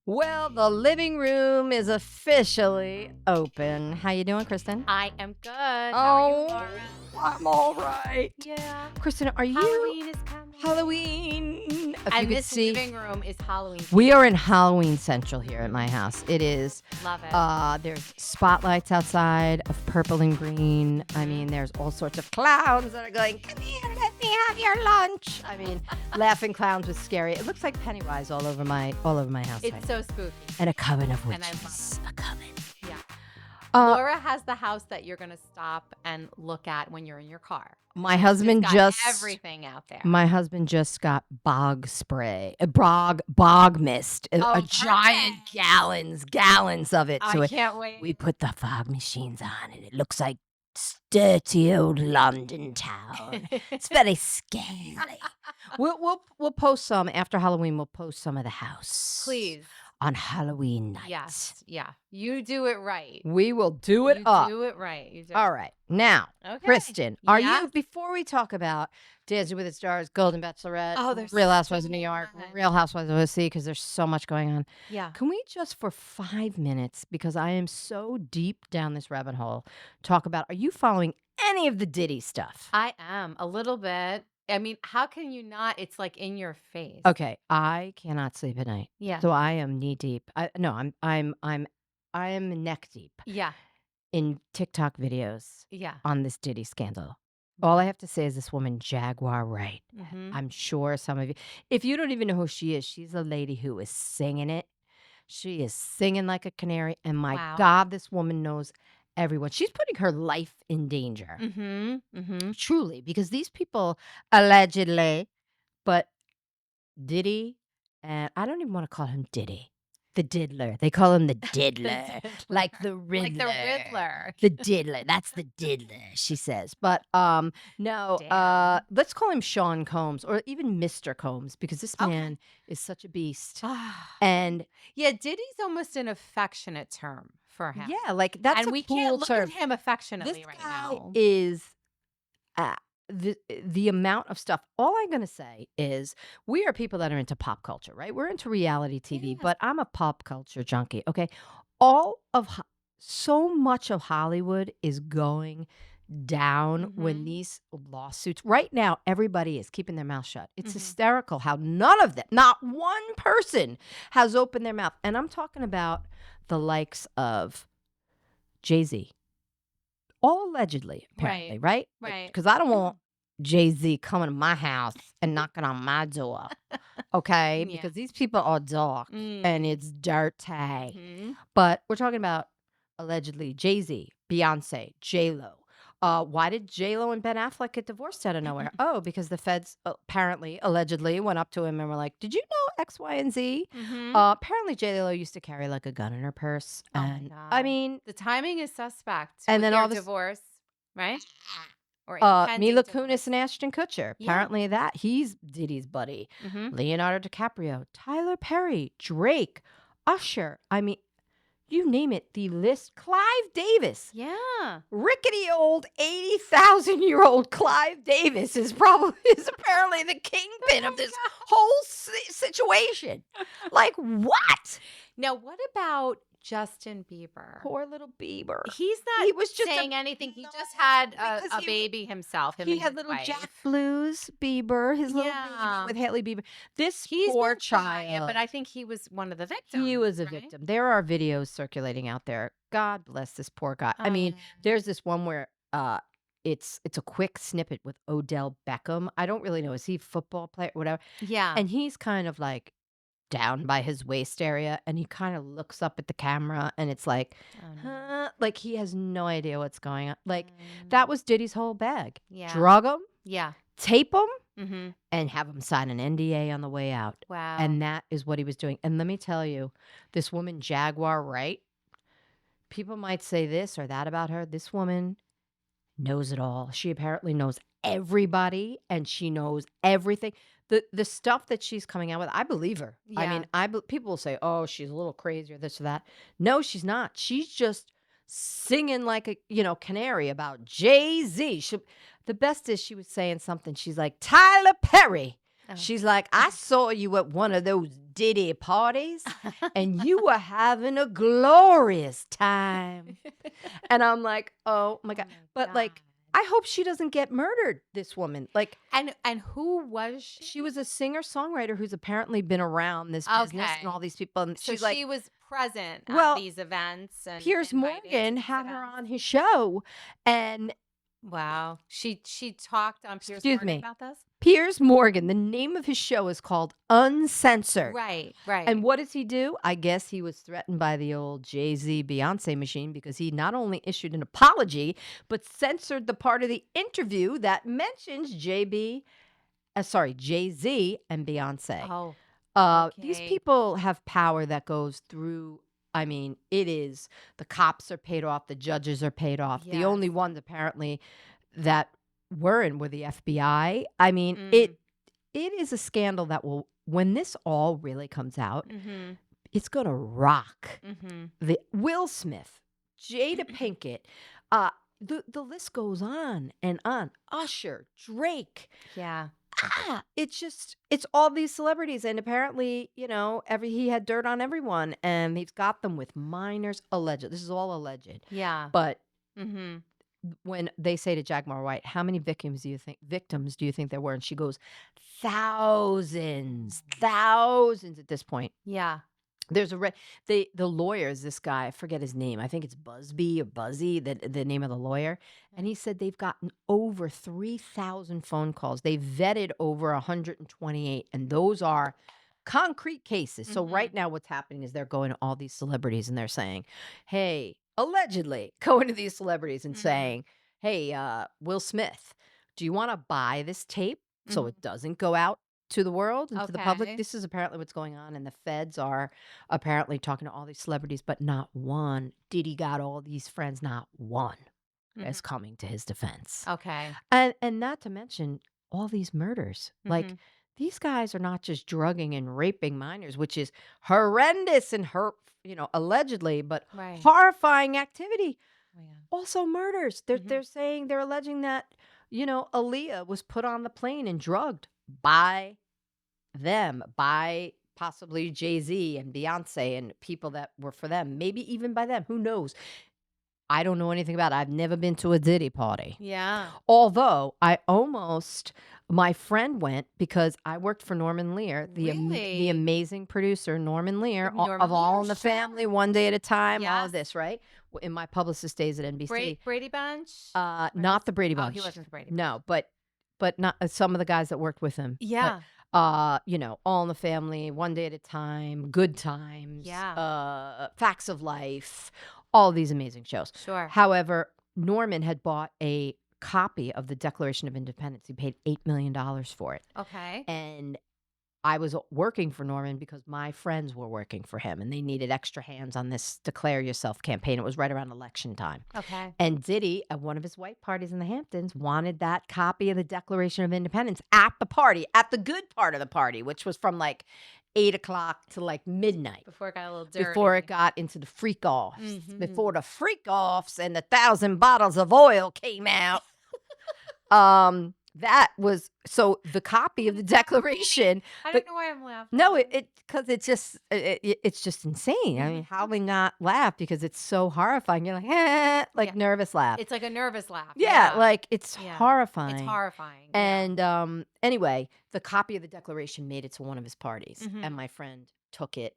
Well, the living room is officially open. How you doing, Kristen? I am good. How are you, Laura? I'm all right. Yeah. Kristen, are you? Halloween is coming. Halloween. If you And could this see, living room is Halloween. we are in Halloween Central here at my house. It is. Love it. There's spotlights outside of purple and green. I mean, there's all sorts of clowns that are going, come here, let me have your lunch. I mean, laughing clowns was scary. It looks like Pennywise all over my house. It's right so spooky. And a coven of And I witches. A coven. Yeah. Uh, Laura has the house that you're going to stop and look at when you're in your car. my husband It's got just everything out there. My husband just got bog spray, bog mist, a Oh, giant perfect. gallons of it. So I can't wait. we put the fog machines on, and it looks like dirty old London town. It's very scary. We'll post some after Halloween. We'll post some of the house, Please. on Halloween night. Yes. Yeah. You do it right. We will do it You up. do it right. You do All right. Now, Okay. Kristen, are Yeah. you, before we talk about Dancing with the Stars, Golden Bachelorette, Oh, there's Real Housewives so of New York, much. Real Housewives of OC, because there's so much going on. Yeah. Can we just, for 5 minutes, because I am so deep down this rabbit hole, talk about, are you following any of the Diddy stuff? I am a little bit. I mean, how can you not? It's like in your face. Okay, I cannot sleep at night. Yeah. So I am knee deep. I'm neck deep Yeah. in TikTok videos Yeah. on this Diddy scandal. All I have to say is this woman, Jaguar Wright. Mm-hmm. I'm sure some of you, if you don't even know who she is, she's a lady who is singing it. She is singing like a canary. And my Wow. God, this woman knows everyone. She's putting her life in danger. Mm-hmm. Mm-hmm. Truly, because these people allegedly, but Diddy, and I don't even want to call him Diddy. The diddler. They call him the diddler. Like the Riddler. Like the Riddler. The diddler. That's the diddler, she says. But no, Damn. let's call him Sean Combs or even Mr. Combs, because this Okay. man is such a beast. Ah. And Yeah, Diddy's almost an affectionate term for him. yeah, like that's and a we cool can't look term. at him affectionately This right guy now. is the amount of stuff. All I'm going to say is we are people that are into pop culture, right? We're into reality TV, Yes. but I'm a pop culture junkie. Okay, so much of Hollywood is going down when Mhm. these lawsuits. Right now, everybody is keeping their mouth shut. It's Mhm. hysterical how none of them, not one person, has opened their mouth. And I'm talking about the likes of Jay-Z. All allegedly, apparently, right? Right. Because I don't want Jay-Z coming to my house and knocking on my door, okay? Yeah. Because these people are dark and it's dirty. Mhm. But we're talking about allegedly Jay-Z, Beyonce, J-Lo. Why did J-Lo and Ben Affleck get divorced out of nowhere? Oh, because the feds apparently, allegedly, went up to him and were like, did you know X, Y, and Z? Mhm. Apparently J-Lo used to carry like a gun in her purse. Oh my And God. I mean, The timing is suspect. And with then their all this- divorce, right? Or Mila Kunis and Ashton Kutcher. Yeah. Apparently that he's Diddy's buddy. Mm-hmm. Leonardo DiCaprio, Tyler Perry, Drake, Usher. I mean, you name it, the list. Clive Davis. Yeah. Rickety old 80,000-year-old Clive Davis is apparently the kingpin of this whole situation. Like, what? Now, what about Justin Bieber? Poor little Bieber. He's not He was just saying a- anything. He No, just had because a he- baby himself. Him He and had his little wife. Jack Blues Bieber, his little Yeah. baby with Haley Bieber. This He's poor been quiet, child. but I think he was one of the victims. He was a right? victim. There are videos circulating out there. God bless this poor guy. I mean, there's this one where it's a quick snippet with Odell Beckham. I don't really know. Is he a football player? Whatever. yeah. And he's kind of like down by his waist area, and he kind of looks up at the camera, and it's like, Oh, no. like he has no idea what's going on. Like that was Diddy's whole bag. Yeah. Drug him, Yeah. tape him, Mm-hmm. and have him sign an NDA on the way out. Wow. And that is what he was doing. And let me tell you, this woman, Jaguar Wright, people might say this or that about her. This woman knows it all. She apparently knows everybody, and she knows everything. The stuff that she's coming out with, I believe her. I Yeah. mean, people will say, oh, she's a little crazy or this or that. No, she's not. She's just singing like a canary about Jay-Z. The best is she was saying something. She's like, Tyler Perry. Oh. She's like, I saw you at one of those Diddy parties and you were having a glorious time. And I'm like, oh my God. But like, I hope she doesn't get murdered, this woman. Like, and who was she? she was a singer-songwriter who's apparently been around this business and all these people. And So she's like, she was present well, at these events. And Piers invited to Morgan these had her events. on his show, and Wow. She talked on Piers Excuse Morgan me. about this? Piers Morgan, the name of his show is called Uncensored. Right. And what does he do? I guess he was threatened by the old Jay-Z Beyonce machine because he not only issued an apology, but censored the part of the interview that mentions Jay-Z and Beyonce. Oh, These okay. people have power that goes through. I mean, it is the cops are paid off, the judges are paid off. The only Yes. ones apparently that were the FBI. I mean, Mm. it is a scandal that will, when this all really comes out, it's gonna rock. The Will Smith, Jada Pinkett, the list goes on and on. Usher, Drake. Yeah. It's all these celebrities, and apparently, you know, he had dirt on everyone, and he's got them with minors. Alleged. This is all alleged. Yeah. But when they say to Jaguar Wright, how many victims do you think there were? And she goes, thousands at this point. Yeah. There's the lawyers, this guy, I forget his name. I think it's Busby or Buzzy, the name of the lawyer. And he said they've gotten over 3,000 phone calls. They vetted over 128, and those are concrete cases. So right now what's happening is they're going to all these celebrities and they're saying, hey, allegedly going to these celebrities and saying, hey, Will Smith, do you want to buy this tape so it doesn't go out to the world and to the public? This is apparently what's going on, and the feds are apparently talking to all these celebrities, but not one. Diddy got all these friends, not one is coming to his defense. Okay. And not to mention all these murders. Like, these guys are not just drugging and raping minors, which is horrendous and allegedly, but horrifying activity. Oh, yeah. Also murders. They're saying, they're alleging that, Aaliyah was put on the plane and drugged by them, by possibly Jay-Z and Beyonce and people that were for them, maybe even by them. Who knows? I don't know anything about it. I've never been to a Diddy party. Yeah. Although my friend went because I worked for Norman Lear, the amazing producer, Norman Lear, of All in the Family, One Day at a Time, all of this, right? In my publicist days at NBC. Brady Bunch? Not the Brady Bunch. Oh, he wasn't the Brady Bunch. No, but not some of the guys that worked with him. Yeah. But, All in the Family, One Day at a Time, Good Times, Facts of Life, all these amazing shows. Sure. However, Norman had bought a copy of the Declaration of Independence. He paid $8 million for it. Okay. And I was working for Norman because my friends were working for him, and they needed extra hands on this Declare Yourself campaign. It was right around election time. Okay. And Diddy, at one of his white parties in the Hamptons, wanted that copy of the Declaration of Independence at the party, at the good part of the party, which was from like 8 o'clock to like midnight. Before it got a little dirty. Before it got into the freak-offs. Before the freak-offs and the 1,000 bottles of oil came out. That was, so the copy of the Declaration. I don't know why I'm laughing. No, because it's just insane. I mean, how they not laugh, because it's so horrifying. You're like, nervous laugh. It's like a nervous laugh. Yeah, like it's horrifying. It's horrifying. And anyway, the copy of the Declaration made it to one of his parties, and my friend took it,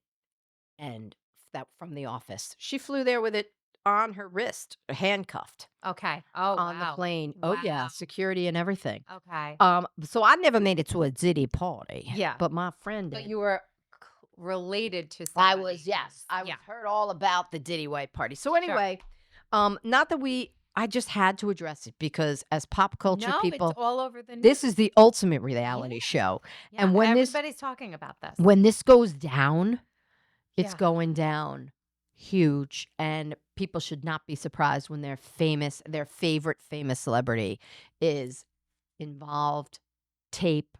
and that from the office. She flew there with it on her wrist, handcuffed. Okay. Oh, on the plane. Wow. Oh yeah, security and everything. Okay. So I never made it to a Diddy party. Yeah. But my friend did. But you were related to I somebody. was, yes. I heard all about the Diddy White party. So anyway, not that I just had to address it, because as pop culture people, it's all over the news. this is the ultimate reality show. Yeah, and when everybody's talking about this. When this goes down, it's going down huge, and people should not be surprised when their favorite famous celebrity is involved, tape,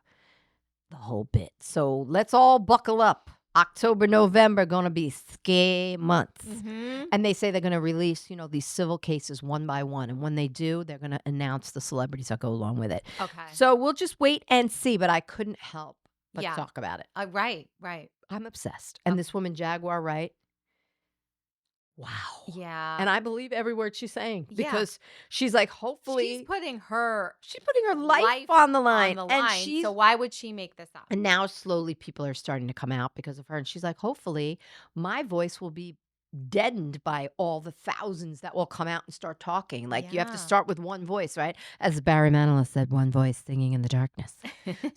the whole bit. So let's all buckle up. October, November, gonna be scary months. And they say they're gonna release, these civil cases one by one. And when they do, they're gonna announce the celebrities that go along with it. Okay. So we'll just wait and see. But I couldn't help Let's Yeah. talk about it. Right. Right. I'm obsessed. And this woman, Jaguar Wright, wow. Yeah. And I believe every word she's saying Yeah. because she's like, She's hopefully, putting her she's putting her life on the line. And she's, so why would she make this up? and now slowly people are starting to come out because of her. And she's like, hopefully my voice will be deadened by all the thousands that will come out and start talking. Like you have to Yeah. start with one voice, right? As Barry Manilow said, one voice singing in the darkness.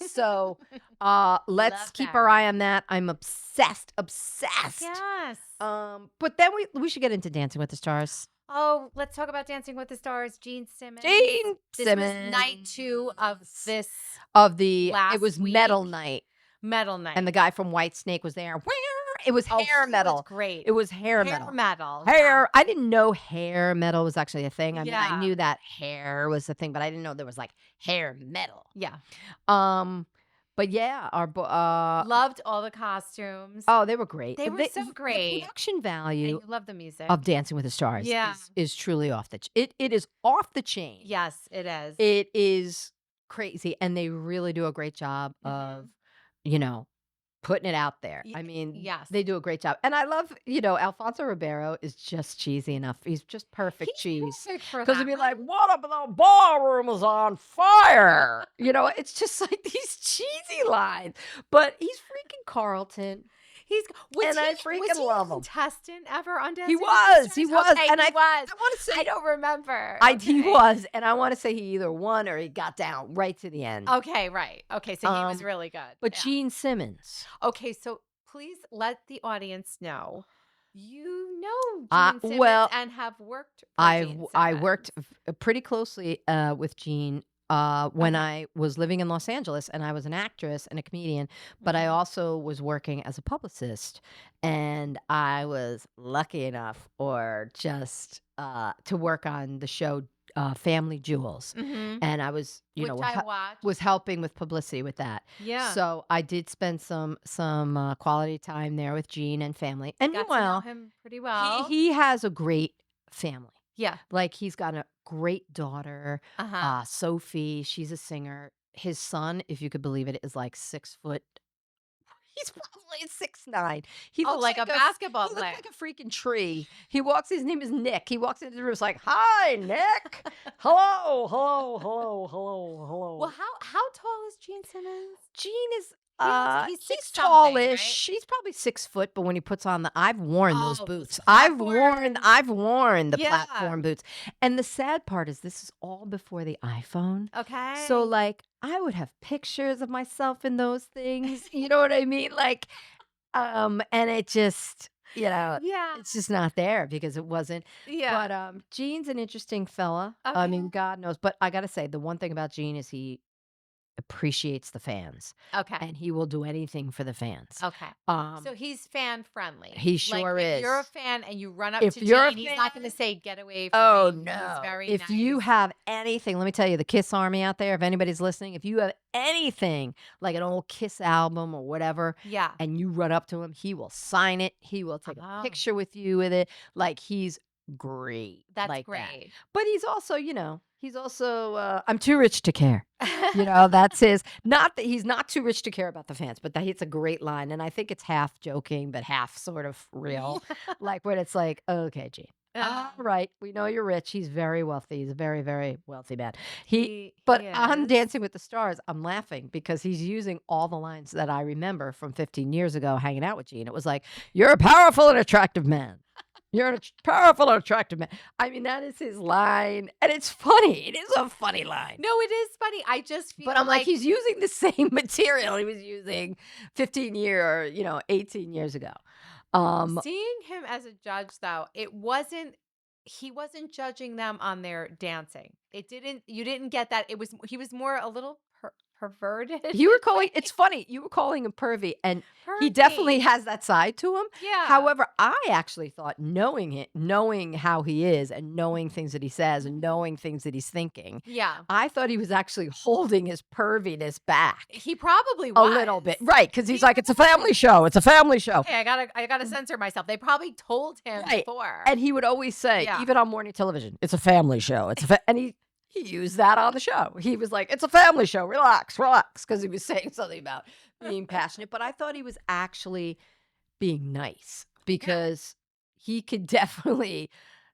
So let's Love keep our Barry. eye on that. I'm obsessed. Yes. But then we should get into Dancing with the Stars. Oh, let's talk about Dancing with the Stars. Gene Simmons. Gene This Simmons. was night 2 of this Of the, last it was week. Metal Night. Metal Night. And the guy from White Snake was there. It was hair he metal. was great. It was hair Hair metal. metal. Hair. I didn't know hair metal was actually a thing. I mean, I Yeah. knew that hair was a thing, but I didn't know there was like hair metal. Yeah. But yeah, Loved all the costumes. oh, they were great. They were so The great. production And value you love the music. of Dancing with the Stars Yeah. is truly off the it is off the chain. Yes, it is. It is crazy, and they really do a great job of, you know, putting it out there. I mean, yes. they do a great job. And I love, Alfonso Ribeiro is just cheesy enough. He's just perfect cheese. Because he'd be like, what if the ballroom was on fire? It's just like these cheesy lines. But he's freaking Carlton. Was I he freaking love him. a contestant ever on Dancing He with the was. Stars? He was. Okay, And he I was. want to say I don't remember. He Okay. was. And I want to say he either won or he got down right to the end. Okay, right. Okay, so he was really good. But Yeah. Gene Simmons. Okay, so please let the audience know you know Gene Simmons well, and have worked for I Gene worked Simmons. pretty closely with Gene when I was living in Los Angeles, and I was an actress and a comedian, but I also was working as a publicist, and I was lucky enough, or just to work on the show Family Jewels, and I was, Which I watched. was helping with publicity with that. Yeah. So I did spend some quality time there with Gene and family, and Got to know meanwhile, him pretty well. he has a great family. Yeah. Like he's got a great daughter, Uh-huh. Sophie. She's a singer. His son, if you could believe it, is like 6 foot. He's probably 6'9". He Oh, looks like a basketball He looks player. like a freaking tree. He walks. His name is Nick. He walks into the room. It's like, "Hi, Nick. Hello, hello, hello, hello, hello." Well, how tall is Gene Simmons? Gene is He's he's 6 something, tallish. right? He's probably 6 foot, but when he puts on I've worn those Oh, boots. those I've worn the Yeah. platform boots. And the sad part is this is all before the iPhone. Okay. So like I would have pictures of myself in those things. You know what I mean? Like and it just, yeah. it's just not there because it wasn't. Yeah. But Gene's an interesting fella. I mean, Okay. God knows. But I gotta say, the one thing about Gene is he appreciates the fans. Okay. And he will do anything for the fans. Okay. So he's fan friendly. he sure like, is. If you're a fan and you run up If to you're a Gene, he's not going to fan- say get away from Oh me. no. He's very If nice. you have anything, let me tell you, the Kiss Army out there, if anybody's listening, if you have anything like an old Kiss album or whatever, Yeah. and you run up to him, he will sign it. He will take a Oh. picture with you with it. Like he's great. That's like that. great. But he's also, I'm too rich to care. That's his. Not that he's not too rich to care about the fans, but that it's a great line. And I think it's half joking, but half sort of real. Like when it's like, okay, Gene. All right. We know you're rich. He's very wealthy. He's a very, very wealthy man. But on is. Dancing with the Stars, I'm laughing because he's using all the lines that I remember from 15 years ago hanging out with Gene. It was like, you're a powerful and attractive man. You're a powerful and attractive man. I mean, that is his line. And it's funny. It is a funny line. No, it is funny. I just feel But I'm like, he's using the same material he was using 18 years ago. seeing him as a judge, though, he wasn't judging them on their dancing. You didn't get that. He was more a little perverted. You were calling, it's funny, you were calling him pervy, and he definitely has that side to him. Yeah. However, I actually thought knowing how he is and knowing things that he says and knowing things that he's thinking, Yeah. I thought he was actually holding his perviness back He probably a was. little bit. Right, because he's like, it's a family show. It's a family show. Okay, I gotta censor myself. They probably told him Right. before. And he would always say, Yeah. even on morning television, it's a family show. And he used that on the show. He was like, it's a family show. Relax, because he was saying something about being passionate, but I thought he was actually being nice because he could definitely,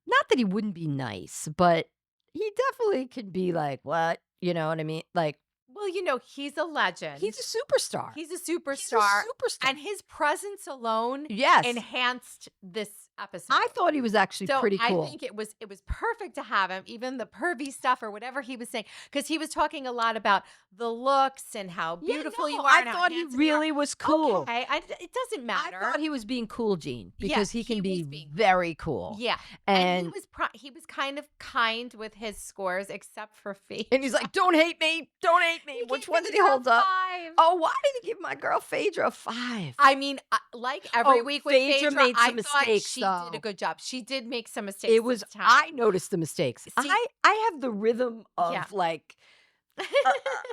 not that he wouldn't be nice, but he definitely could be like, what? You know what I mean? Like, Well, he's a legend. he's a superstar. He's a He's a superstar. superstar. And his presence alone Yes. enhanced this episode. I thought he was actually pretty cool. I think it was perfect to have him, even the pervy stuff or whatever he was saying, because he was talking a lot about the looks and how beautiful you are. I and how thought he handsome you are. really was cool. Okay, it doesn't matter. I thought he was being cool, Gene, because he can he be was being very cool. Yeah, And he was kind of kind with his scores, except for Phaedra. and he's like, "Don't hate me, don't hate me." Which one did he hold up? 5. Oh, why did he give my girl Phaedra a 5? I mean, like every week with Phaedra Phaedra, made some I thought mistakes, she though. did a good job. She did make some mistakes. It was. this time. I noticed the mistakes. See- I have the rhythm of Yeah. like.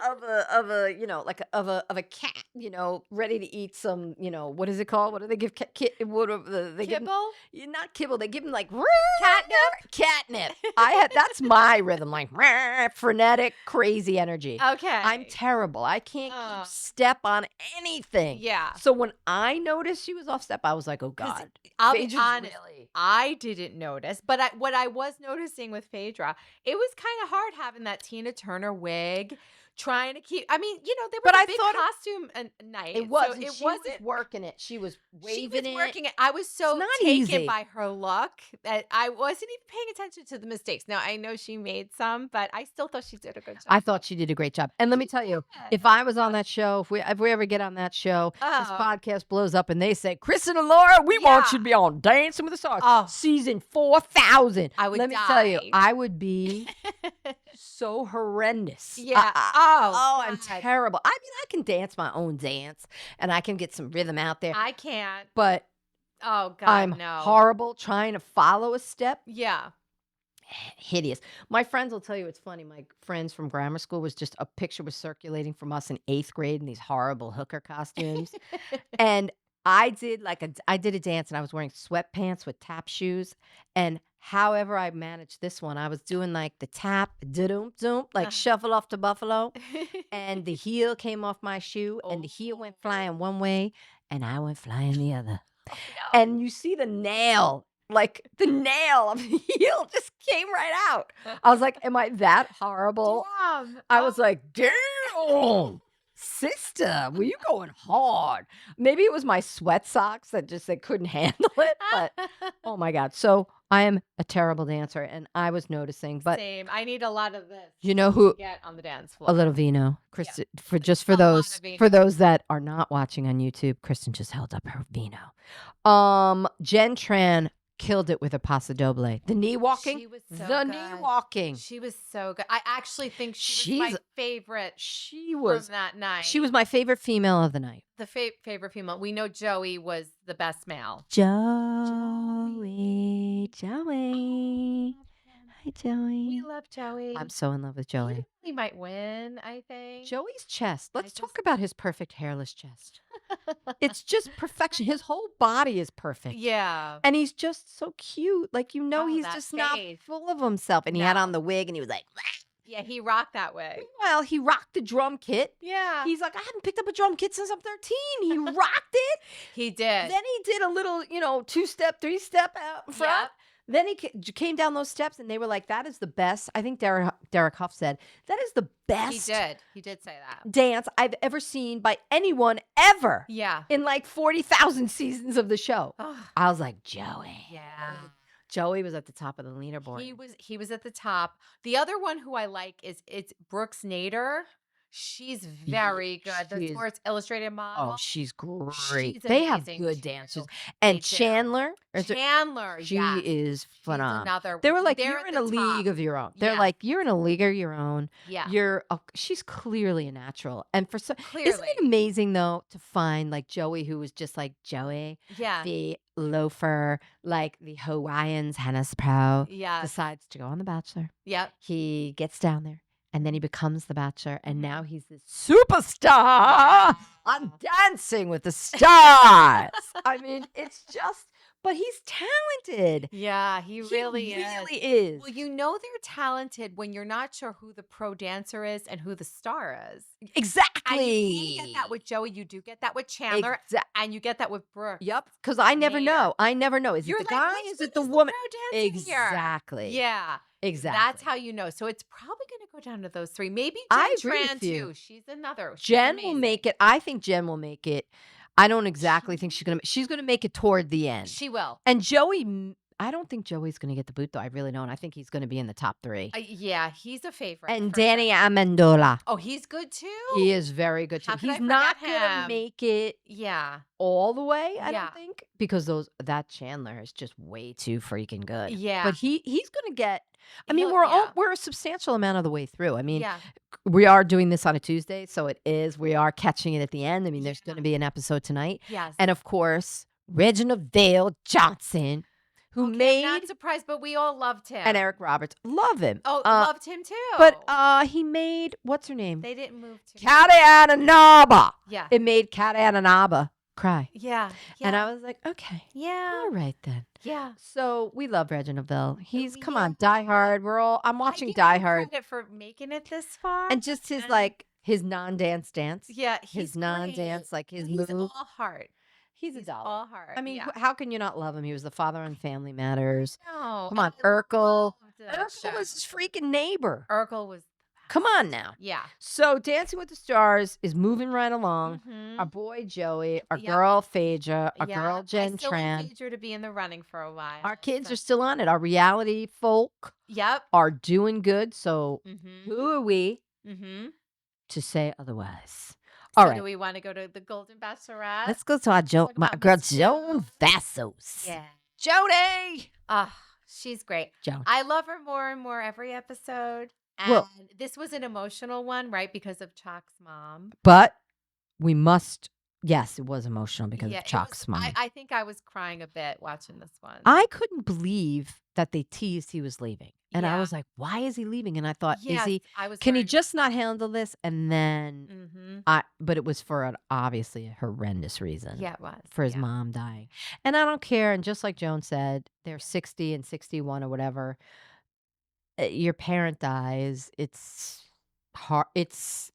of a like of a cat, ready to eat some, what is it called? What do they give what they give 'em- Kibble? not kibble, they give them like Catnip? catnip. That's my rhythm, like frenetic, crazy energy. Okay. I'm terrible. I can't Oh. keep step on anything. Yeah. So when I noticed she was off step, I was like, oh 'Cause God. I'll be Phaedra's honest, really- I didn't notice, but what I was noticing with Phaedra, it was kind of hard having that Tina Turner wig, trying to keep. I mean, there was But a I big thought costume night. It was. So and it she wasn't was working it. She was She waving was it. working it. I was so not taken easy. by her look that I wasn't even paying attention to the mistakes. Now I know she made some, but I still thought she did a good job. I thought she did a great job. And let me tell you, if I was on that show, if we ever get on that show, this Oh. podcast blows up and they say, Kristen and Laura, we want you Yeah. to be on Dancing with the Stars, Oh. season 4000. I would Let me tell you, die. I would be so horrendous. Yeah. Oh, I'm God. terrible. I mean, I can dance my own dance and I can get some rhythm out there, I can't. but Oh God, I'm no. horrible trying to follow a step. Yeah. Hideous. My friends will tell you it's funny. My friends from grammar school was just a picture was circulating from us in 8th grade in these horrible hooker costumes. And I did a dance and I was wearing sweatpants with tap shoes. And however I managed this one, I was doing like the tap, da-doom, like shuffle off to Buffalo. And the heel came off my shoe and the heel went flying one way and I went flying the other. And you see the nail, like the nail of the heel just came right out. I was like, am I that horrible? Damn. I was like, damn, sister, were you going hard? Maybe it was my sweat socks that they couldn't handle it. But oh my God. So I am a terrible dancer and I was noticing. But Same. I need a lot of this. you know who? to get on the dance floor. A little vino. Kristen, for A lot those of vino. for those that are not watching on YouTube, Kristen just held up her vino. Jen Tran killed it with a paso doble. The knee walking. She was so the good. knee walking. She was so good. I actually think she was She's- my favorite She was from that night. she was my favorite female of the night. the favorite female. We know Joey was the best male. Joey. Hi, Joey. We love Joey. I'm so in love with Joey. He might win, I think. Joey's chest. Let's just- talk about his perfect hairless chest. It's just perfection. His whole body is perfect. Yeah. And he's just so cute. Like, Oh, he's that just not face. full of himself. And he had No. on the wig and he was like, Yeah, he rocked that way. well, he rocked the drum kit. Yeah. He's like, I haven't picked up a drum kit since I'm 13. He rocked it. He did. Then he did a little, 2-step, 3-step out in front. Yep. Then he came down those steps and they were like, that is the best. I think Derek Huff said, that is the best He did. He did say that. dance I've ever seen by anyone ever Yeah. in like 40,000 seasons of the show. Oh, I was like, Joey. yeah. Joey was at the top of the leaderboard. He was at the top. The other one who I like it's Brooks Nader. She's very good. The she's- Sports Illustrated model. Oh, she's great. She's They have amazing, good too. dancers. They And do. Chandler, Chandler. she yes. is She's phenomenal. another. They were like, they're you're at in the a league top. of your own. They're Yeah. like, you're in a league of your own. Yeah. She's clearly a natural. And for some, Clearly. isn't it amazing though to find like Joey, who was just like Joey, Yeah. the loafer, like the Hawaiians, Hannah's pro, Yeah. decides to go on The Bachelor. Yep. He gets down there and then he becomes The Bachelor. And now Mm-hmm. he's this superstar on Dancing with the Stars. I mean, it's just but he's talented. Yeah, he really is. really is. Well, you know they're talented when you're not sure who the pro dancer is and who the star is. And Exactly. you can't get that with Joey. You do get that with Chandler, and you get that with Brooke. Yep, because I never Nader. know. I never know. Is You're it the like, guy? which Is one it the is woman? pro dancer here? Exactly. Yeah. Exactly. That's how you know. So it's probably going to go down to those three. Maybe I Jen agree Tran with you. too. She's another. She's Jen will amazing. make it. I think Jen will make it. I don't exactly think she's gonna make it toward the end. She will. And Joey, I don't think Joey's gonna get the boot though. I really don't. I think he's gonna be in the top 3. Yeah, he's a favorite. And for Danny sure. Amendola. Oh, he's good too. He is very good too. How could He's I not forget gonna him? make it Yeah. all the way, I Yeah. don't think, because that Chandler is just way too freaking good. Yeah. But he's gonna get. I mean, He'll- we're a substantial amount of the way through. I mean, yeah. we are doing this on a Tuesday, so we are catching it at the end. I mean, there's Yeah. going to be an episode tonight, Yes. and of course, Reginald Vale Johnson, who I'm made not surprised, but we all loved him. and Eric Roberts, love him. Oh, loved him too. But he made what's her name? they didn't move to. Katayanaba. Yeah. It made Katayanaba cry, Yeah. Yeah. and I was like, okay, yeah. all right then. Yeah. So we love Reginald Vale. He's come yeah. on, Die Hard. I'm watching Die Hard, Credit for making it this far. and just his and- his non-dance dance. Yeah. His He's non-dance, great. like his He's move. all heart. He's a He's doll. all heart. I mean, yeah. how can you not love him? He was the father on Family Matters. No. Come on, and I Urkel. loved that Urkel show. was his freaking neighbor. Urkel was. Come on now. Yeah. So Dancing with the Stars is moving right along. Mhm. Our boy Joey, our Yep. girl Phaedra, our Yeah, girl Jen I still Tran. want Phaedra to be in the running for a while. Our kids so- are still on it. Our reality folk Yep. are doing good. So Mm-hmm. who are we Mm-hmm. to say otherwise? So All right. do we want to go to the Golden Bachelorette? Let's go to our Talk my about girl Miss Joan Jo. Vassos. Yeah. Jody. She's great. Joan. I love her more and more every episode. And Well- this was an emotional one, right? Because of Chalk's mom. But we must. Yes, it was emotional because Yeah, of it Chalk's was- mom. I think I was crying a bit watching this one. I couldn't believe that they teased he was leaving. And I Yeah. was like, why is he leaving? And I thought, Yes, I was can he very just not handle this? And then Mhm. but it was for obviously a horrendous reason. Yeah, it was. For his yeah. mom dying. And I don't care. And just like Joan said, they're 60 and 61 or whatever. Your parent dies. It's hard.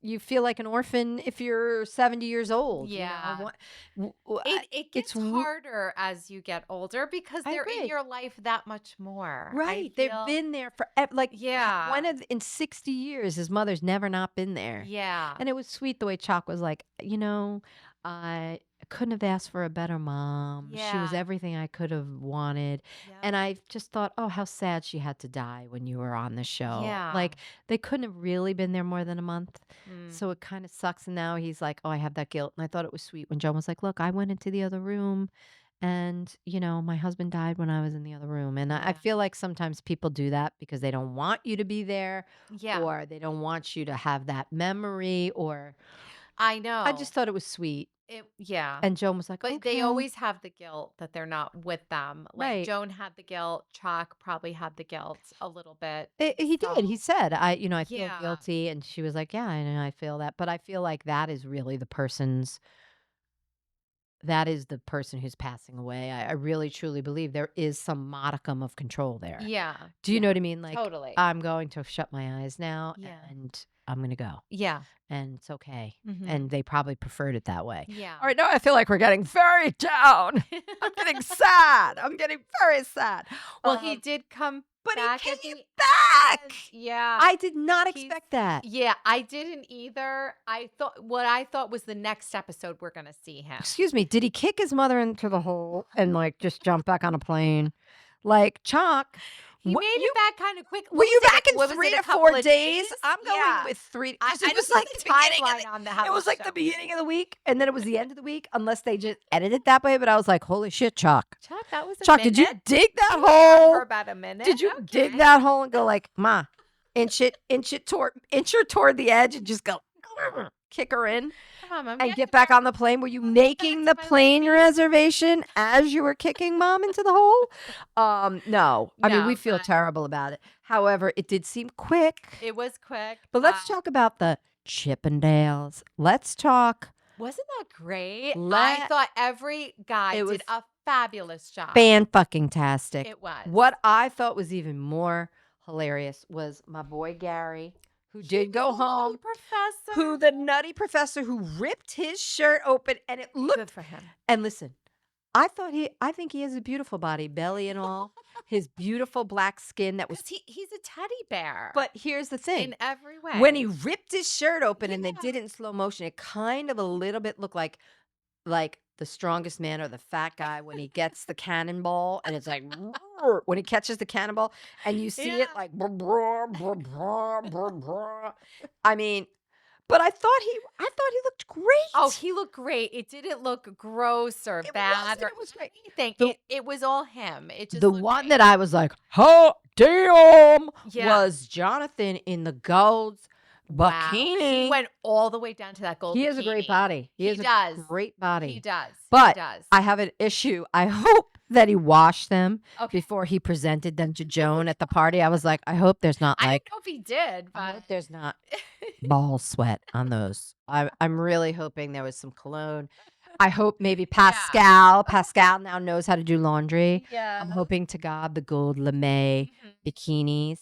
You feel like an orphan if you're 70 years old. Yeah. You know? It gets it's w- harder as you get older because I they're in agree. your life that much more. I Right. feel- They've been there for like Yeah. in 60 years, his mother's never not been there. Yeah. And it was sweet the way Chalk was like, I couldn't have asked for a better mom. She was Yeah. everything I could have wanted. Yep. And I just thought, oh, how sad she had to die when you were on the show. Yeah. Like they couldn't have really been there more than a month. Mm. So it kind of sucks. And now he's like, oh, I have that guilt. And I thought it was sweet when Joan was like, look, I went into the other room and, my husband died when I was in the other room. And I Yeah. feel like sometimes people do that because they don't want you to be there Yeah. or they don't want you to have that memory or I know. I just thought it was sweet. Yeah. And Joan was like, But okay. they always have the guilt that they're not with them. Like Right. Joan had the guilt. Chalk probably had the guilt a little bit. He did. He said, I feel Yeah. guilty. And she was like, yeah, I feel that. But I feel like that is really the person who's passing away. I really truly believe there is some modicum of control there. Yeah. Do you know what I mean? Like, Totally. I'm going to shut my eyes now Yeah. and I'm going to go. Yeah. And it's okay. Mhm. And they probably preferred it that way. Yeah. All right, now I feel like we're getting very down. I'm getting sad. I'm getting very sad. Well, he did come but back he at came the back. end. Yeah. I did not He's- expect that. Yeah, I didn't either. I thought was the next episode we're gonna see him. Excuse me, did he kick his mother into the hole and like just jump back on a plane? Like Chalk, He what- made it back kind of quick. were you back in What was 3 it, a to couple 4 of days? I'm going Yeah. with 3. I 'cause it was just like want the the beginning of timeline the, on the how it was the like the show- beginning of the week, and then it was the end of the week, unless they just edited it that way. But I was like, holy shit, Chalk. Chalk, that was a Chalk, did you minute. dig that You were on hole? for about a minute. Did you dig Okay. that hole and go like, Ma, inch her toward the edge and just go kick her in Come on, Mom, and get get back on the plane? Were you making the to my plane lady. reservation as you were kicking Mom into the hole? No. I mean, No, we feel but- terrible about it. However, it did seem quick. It was quick. But let's talk about the Chippendales. Let's talk. Wasn't that great? I Let- thought every guy It did was a fabulous job. Fan-fucking-tastic. It was. What I thought was even more hilarious was my boy Gary, who did go home. Professor. The nutty professor who ripped his shirt open and it looked Good for him. And listen, I think he has a beautiful body, belly and all. His beautiful black skin that was. He's a teddy bear. But here's the thing. In every way. When he ripped his shirt open and they did it in slow motion, it kind of a little bit looked like the strongest man or the fat guy when he gets the cannonball and it's like when he catches the cannonball and you see it like brr, brr, brr, brr, brr, brr. I mean, but I thought he looked great. Oh, he looked great. It didn't look gross or bad or it was great. anything. It was all him. It just the looked one great. that I was like, oh damn, Yeah. was Jonathan in the gold bikini. He went all the way down to that gold He bikini. has a great body. He has does. a great body. He does. But he does. I have an issue. I hope that he washed them Okay. before he presented them to Joan at the party. I was like, I hope there's not I like, don't know if he did, I but hope there's not ball sweat on those. I'm really hoping there was some cologne. I hope maybe Pascal now knows how to do laundry. yeah. I'm hoping to God the gold lame bikinis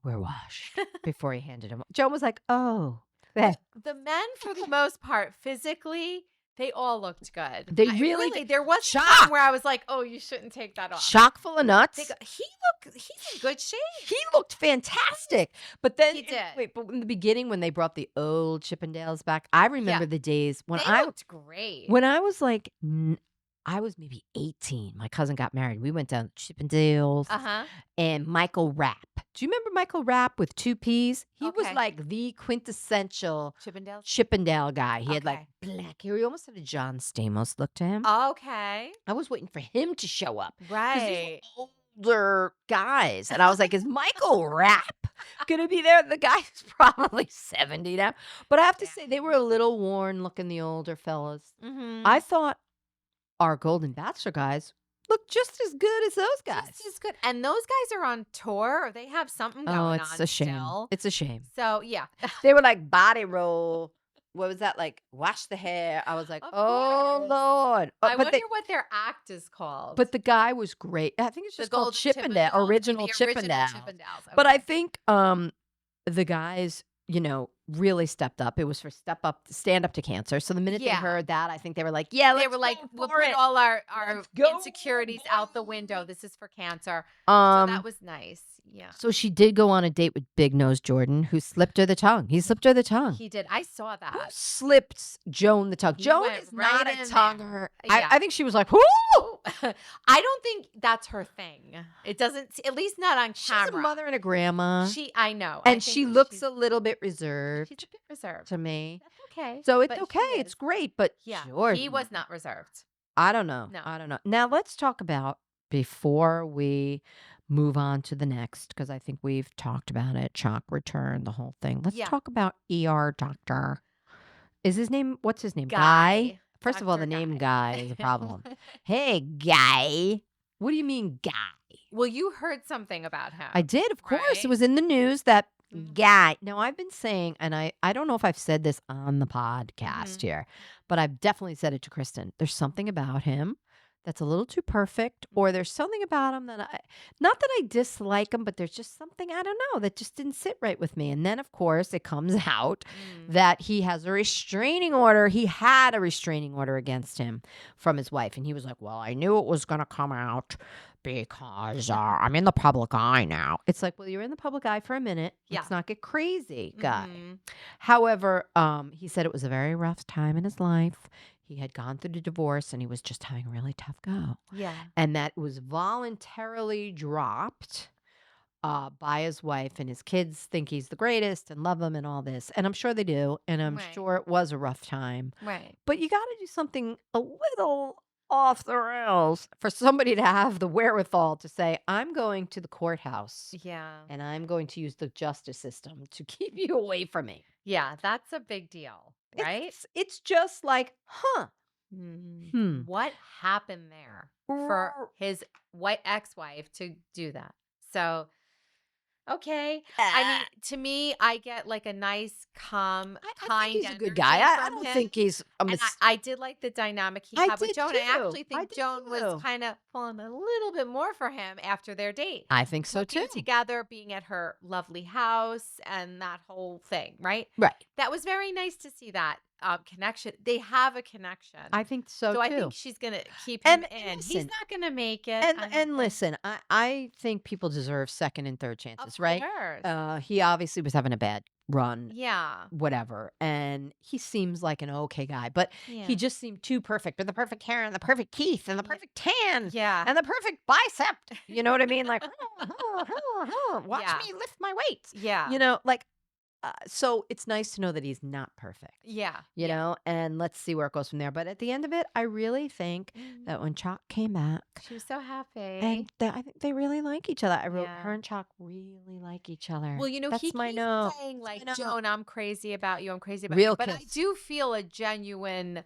were washed before he handed them. Joan was like, oh. The men, for the most part, physically, they all looked good. They really did. There was Shock. time where I was like, "Oh, you shouldn't take that off." Chock full of nuts. He's in good shape. He looked fantastic. But then, He did. But in the beginning, when they brought the old Chippendales back, I remember the days when They I looked great. when I was like, I was maybe 18. My cousin got married. We went down to Chippendales and Michael Rapp. Do you remember Michael Rapp with 2 P's? He was Okay. like the quintessential Chippendale. Chippendale guy. He had like Okay. black hair. He almost had a John Stamos look to him. Okay. I was waiting for him to show up. 'Cause Right. these were older guys. And I was like, is Michael Rapp going to be there? The guy's probably 70 now. But I have to say, they were a little worn looking, the older fellas. I thought our Golden Bachelor guys looked just as good as those guys. Just as good. And those guys are on tour. Or they have something going on. It's a shame. Still. It's a shame. So, yeah. They were like body roll. What was that? Like wash the hair. I was like, Of oh, course. Lord. I wonder what their act is called. But the guy was great. I think it's just called Chippendale, original Chippendale. But I think the guys, really stepped up. It was for stand up to cancer. So the minute they heard that, I think they were like, they were like, we'll put all our insecurities out the window. This is for cancer. So that was nice. Yeah. So she did go on a date with Big Nose Jordan, who slipped her the tongue. He slipped her the tongue. He did. I saw that. Who slipped Joan the tongue? He Joan went is right not a in tonguer. there. I think she was like, whoo! I don't think that's her thing. It doesn't, at least not on camera. She's a mother and a grandma. I know. And she looks a little bit reserved. She's a bit reserved. To me. That's okay. So it's but okay. he It's is. great. But Jordan, he was not reserved. I don't know. No. I don't know. Now let's talk about, before we move on to the next, because I think we've talked about it, CHOC return, the whole thing. Let's talk about ER doctor. What's his name? Guy? First of all, the name Guy is a problem. Hey, Guy. What do you mean, Guy? Well, you heard something about him. I did, of course. right? It was in the news that Guy. Now, I've been saying, and I don't know if I've said this on the podcast here, but I've definitely said it to Kristen. There's something about him that's a little too perfect, or there's something about him that not that I dislike him, but there's just something, I don't know, that just didn't sit right with me. And then, of course, it comes out that he has a restraining order. He had a restraining order against him from his wife. And he was like, well, I knew it was going to come out because I'm in the public eye now. It's like, well, you're in the public eye for a minute. Let's not get crazy, Guy. However, he said it was a very rough time in his life. He had gone through the divorce and he was just having a really tough go. Yeah. And that was voluntarily dropped by his wife, and his kids think he's the greatest and love him and all this. And I'm sure they do. And I'm sure it was a rough time. Right. But you got to do something a little off the rails for somebody to have the wherewithal to say, I'm going to the courthouse. Yeah. And I'm going to use the justice system to keep you away from me. Yeah, that's a big deal. Right? It's just like, What happened there for his ex-wife to do that? So Okay. I mean, to me, I get like a nice, calm, I think kind he's a good energy guy. I from don't him. think he's a And I did like the dynamic he I had with did Joan. I too. actually I think did Joan was too. kind of falling a little bit more for him after their date. I think so Cooking too. together, being at her lovely house, and that whole thing, right? Right. That was very nice to see that connection. They have a connection. I think so So I too. think she's going to keep him in. He's listen, not going to make it. and I don't and think. listen, I think people deserve second and third Of chances, right? course. He obviously was having a bad run, Yeah. whatever, and he seems like an okay guy, but Yeah. he just seemed too perfect with the perfect hair and the perfect teeth and the Yeah. perfect tan Yeah. and the perfect bicep. You know what I mean? Like, watch Yeah. me lift my weights. Yeah. You know, like, so it's nice to know that he's not perfect. Yeah. You Yeah. know, and let's see where it goes from there. But at the end of it, I really think that when Chalk came back, She was so happy. and I think they really like each other. I wrote, Yeah. her and Chalk really like each other. Well, That's he my keeps note. saying That's like, my note. Joan, I'm crazy about you. I'm crazy about Real you. But I kiss. do feel a genuine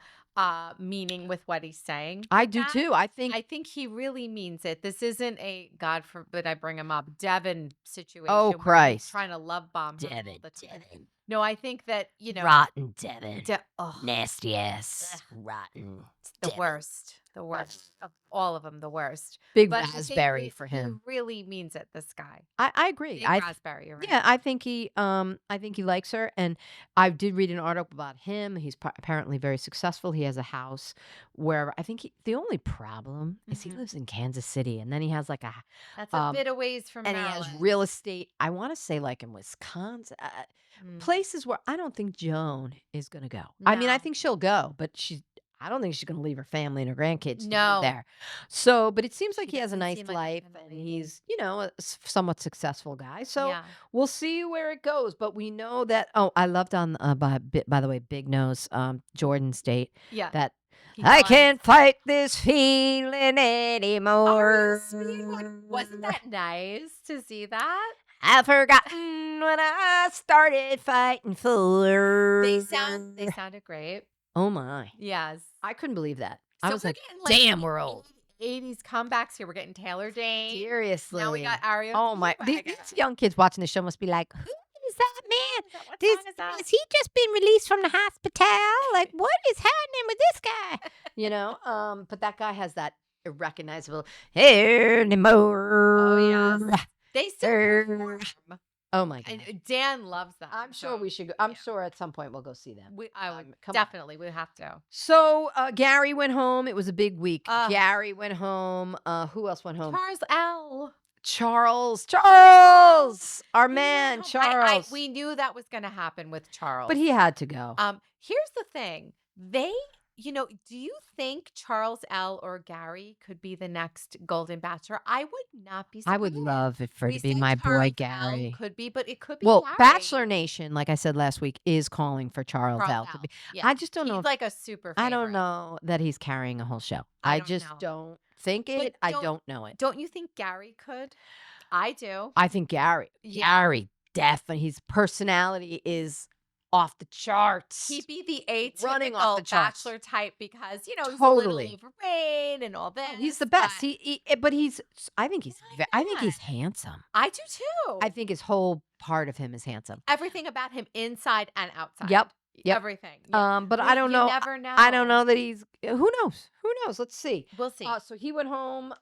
meaning with what he's saying. I with do that. too. I think he really means it. This isn't a, God forbid I bring him up, Devin situation. Oh, where he's Christ. trying to love bomb her all Devin, the time. Devin. No, I think that, Rotten Devin. oh, Nasty ass. Rotten. the Devin. worst. The worst of all of them, the worst. Big But I think raspberry for him. He really means it, this guy. I agree. Big raspberry, you're right. Yeah, I think he likes her, and I did read an article about him. He's apparently very successful. He has a house where I think the only problem is he lives in Kansas City, and then he has like a That's a bit of ways from and he Maryland. has real estate. I want to say like in Wisconsin, places where I don't think Joan is going to go. I mean, I No. think she'll go, but I don't think she's going to leave her family and her grandkids to No. live there. So, but it seems like She he has a doesn't nice seem like life, she's gonna and leave. he's, a somewhat successful guy. So Yeah. we'll see where it goes. But we know that. Oh, I loved on by the way, Big Nose, Jordan State. Yeah. That He I dies. can't fight this feeling anymore. Wasn't that nice to see that? I've forgotten when I started fighting for. They sounded great. Oh my! Yes. I couldn't believe that. I So was we're like, getting, damn, we're old. 80s comebacks here. We're getting Taylor Dane. Seriously. Now we got Aria. Oh my! These young kids watching the show must be like, who is that man? What song is that? Has he just been released from the hospital? Like, what is happening with this guy? But that guy has that irrecognizable anymore. Oh yes. They still perform. Oh my god! And Dan loves them. I'm sure so, we should go. I'm sure at some point we'll go see them. I would come on. definitely. We have to. So Gary went home. It was a big week. Ugh. Gary went home. Who else went home? Charles L. Charles, our He man, went home. Charles. We knew that was going to happen with Charles. But he had to go. Here's the thing. Do you think Charles L. or Gary could be the next Golden Bachelor? I would not be surprised. I would love it for it We to be say my boy Charles L. Gary. Could be, but it could be Well, Gary. Bachelor Nation, like I said last week, is calling for Charles L. to be. Yeah. I just don't know. He's like a super favorite. I don't know that he's carrying a whole show. I just don't think it. I don't know it. Don't you think Gary could? I do. I think Gary. Yeah. Gary, definitely. His personality is off the charts. He'd be the Running off the atypical charts. Bachelor type because he's Totally. a little overweight and all that. He's the best. But he's. I think he's handsome. I do too. I think his whole part of him is handsome. Everything about him, inside and outside. Yep. Everything. Yeah. But I don't know. You never know. I don't know that he's. Who knows? Who knows? Let's see. We'll see. So he went home.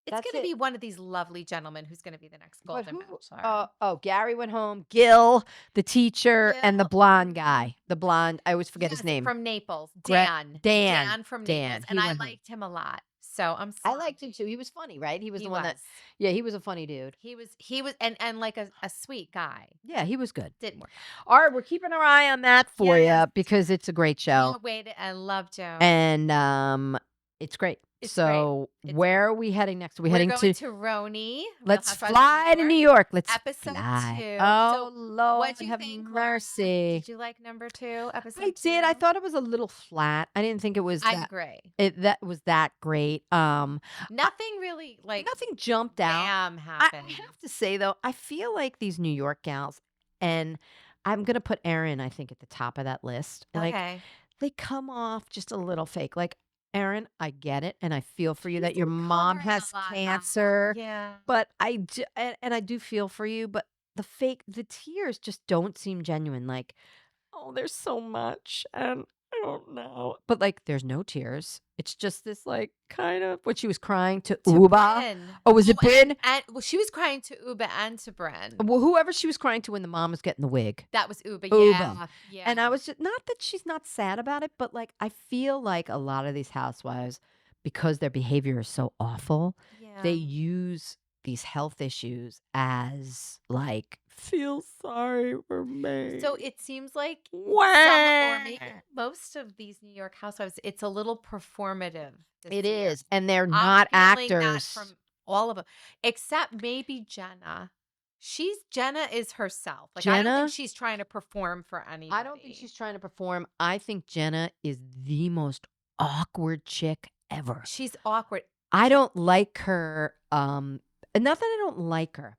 It's that's going to it. be one of these lovely gentlemen who's going to be the next Golden Bachelor. Gary went home. Gil, the teacher, and the blonde guy. The blonde. I always forget his name. From Naples. Dan. Dan from Dan. Naples. He And I went home. liked him a lot. So I'm I sorry. liked him too. He was funny, right? He was He the one that. was. Yeah, he was a funny dude. He was and like a sweet guy. Yeah, he was good. Didn't work. All right, we're keeping our eye on that for Yes. you because it's a great show. Can't wait. I love Joe. And it's great. It's so great. It's where are we heading next? Are we We're heading going to? to RHONY. Let's Real Housewives of fly to New York. Let's Episode fly. 2. Oh So, Lord, what'd you have think, Laura? mercy. Did you like number 2? Episode I did. I 2? thought it was a little flat. I didn't think it was. I That, agree. that was that great. Nothing really like Nothing jumped out. bam I happened. have to say though, I feel like these New York gals, and I'm gonna put Erin, I think, at the top of that list. Like Okay. they come off just a little fake. Like Erin, I get it, and I feel for you She's that your mom recovering has a lot now. cancer, Yeah. but and I do feel for you, but the tears just don't seem genuine, like, "Oh, there's so much, and I don't know." But, like, there's no tears. It's just this, like, kind of when she was crying to To Uba. Bryn. Oh, was it Bryn? And well, she was crying to Uba and to Bryn. Well, whoever she was crying to when the mom was getting the wig. That was Uba. Uba. Yeah. Yeah. And I was just not that she's not sad about it, but, like, I feel like a lot of these housewives, because their behavior is so awful, Yeah. they use these health issues as, like, "Feel sorry for me." So it seems like some, Wah! or maybe most of these New York housewives, it's a little performative this It year. is, and they're I'm not feeling that actors. from all of them, except maybe Jenna. Jenna is herself. Like, I don't Jenna? think she's trying to perform for anybody. I don't think she's trying to perform. I think Jenna is the most awkward chick ever. She's awkward. I don't like her. Not that I don't like her.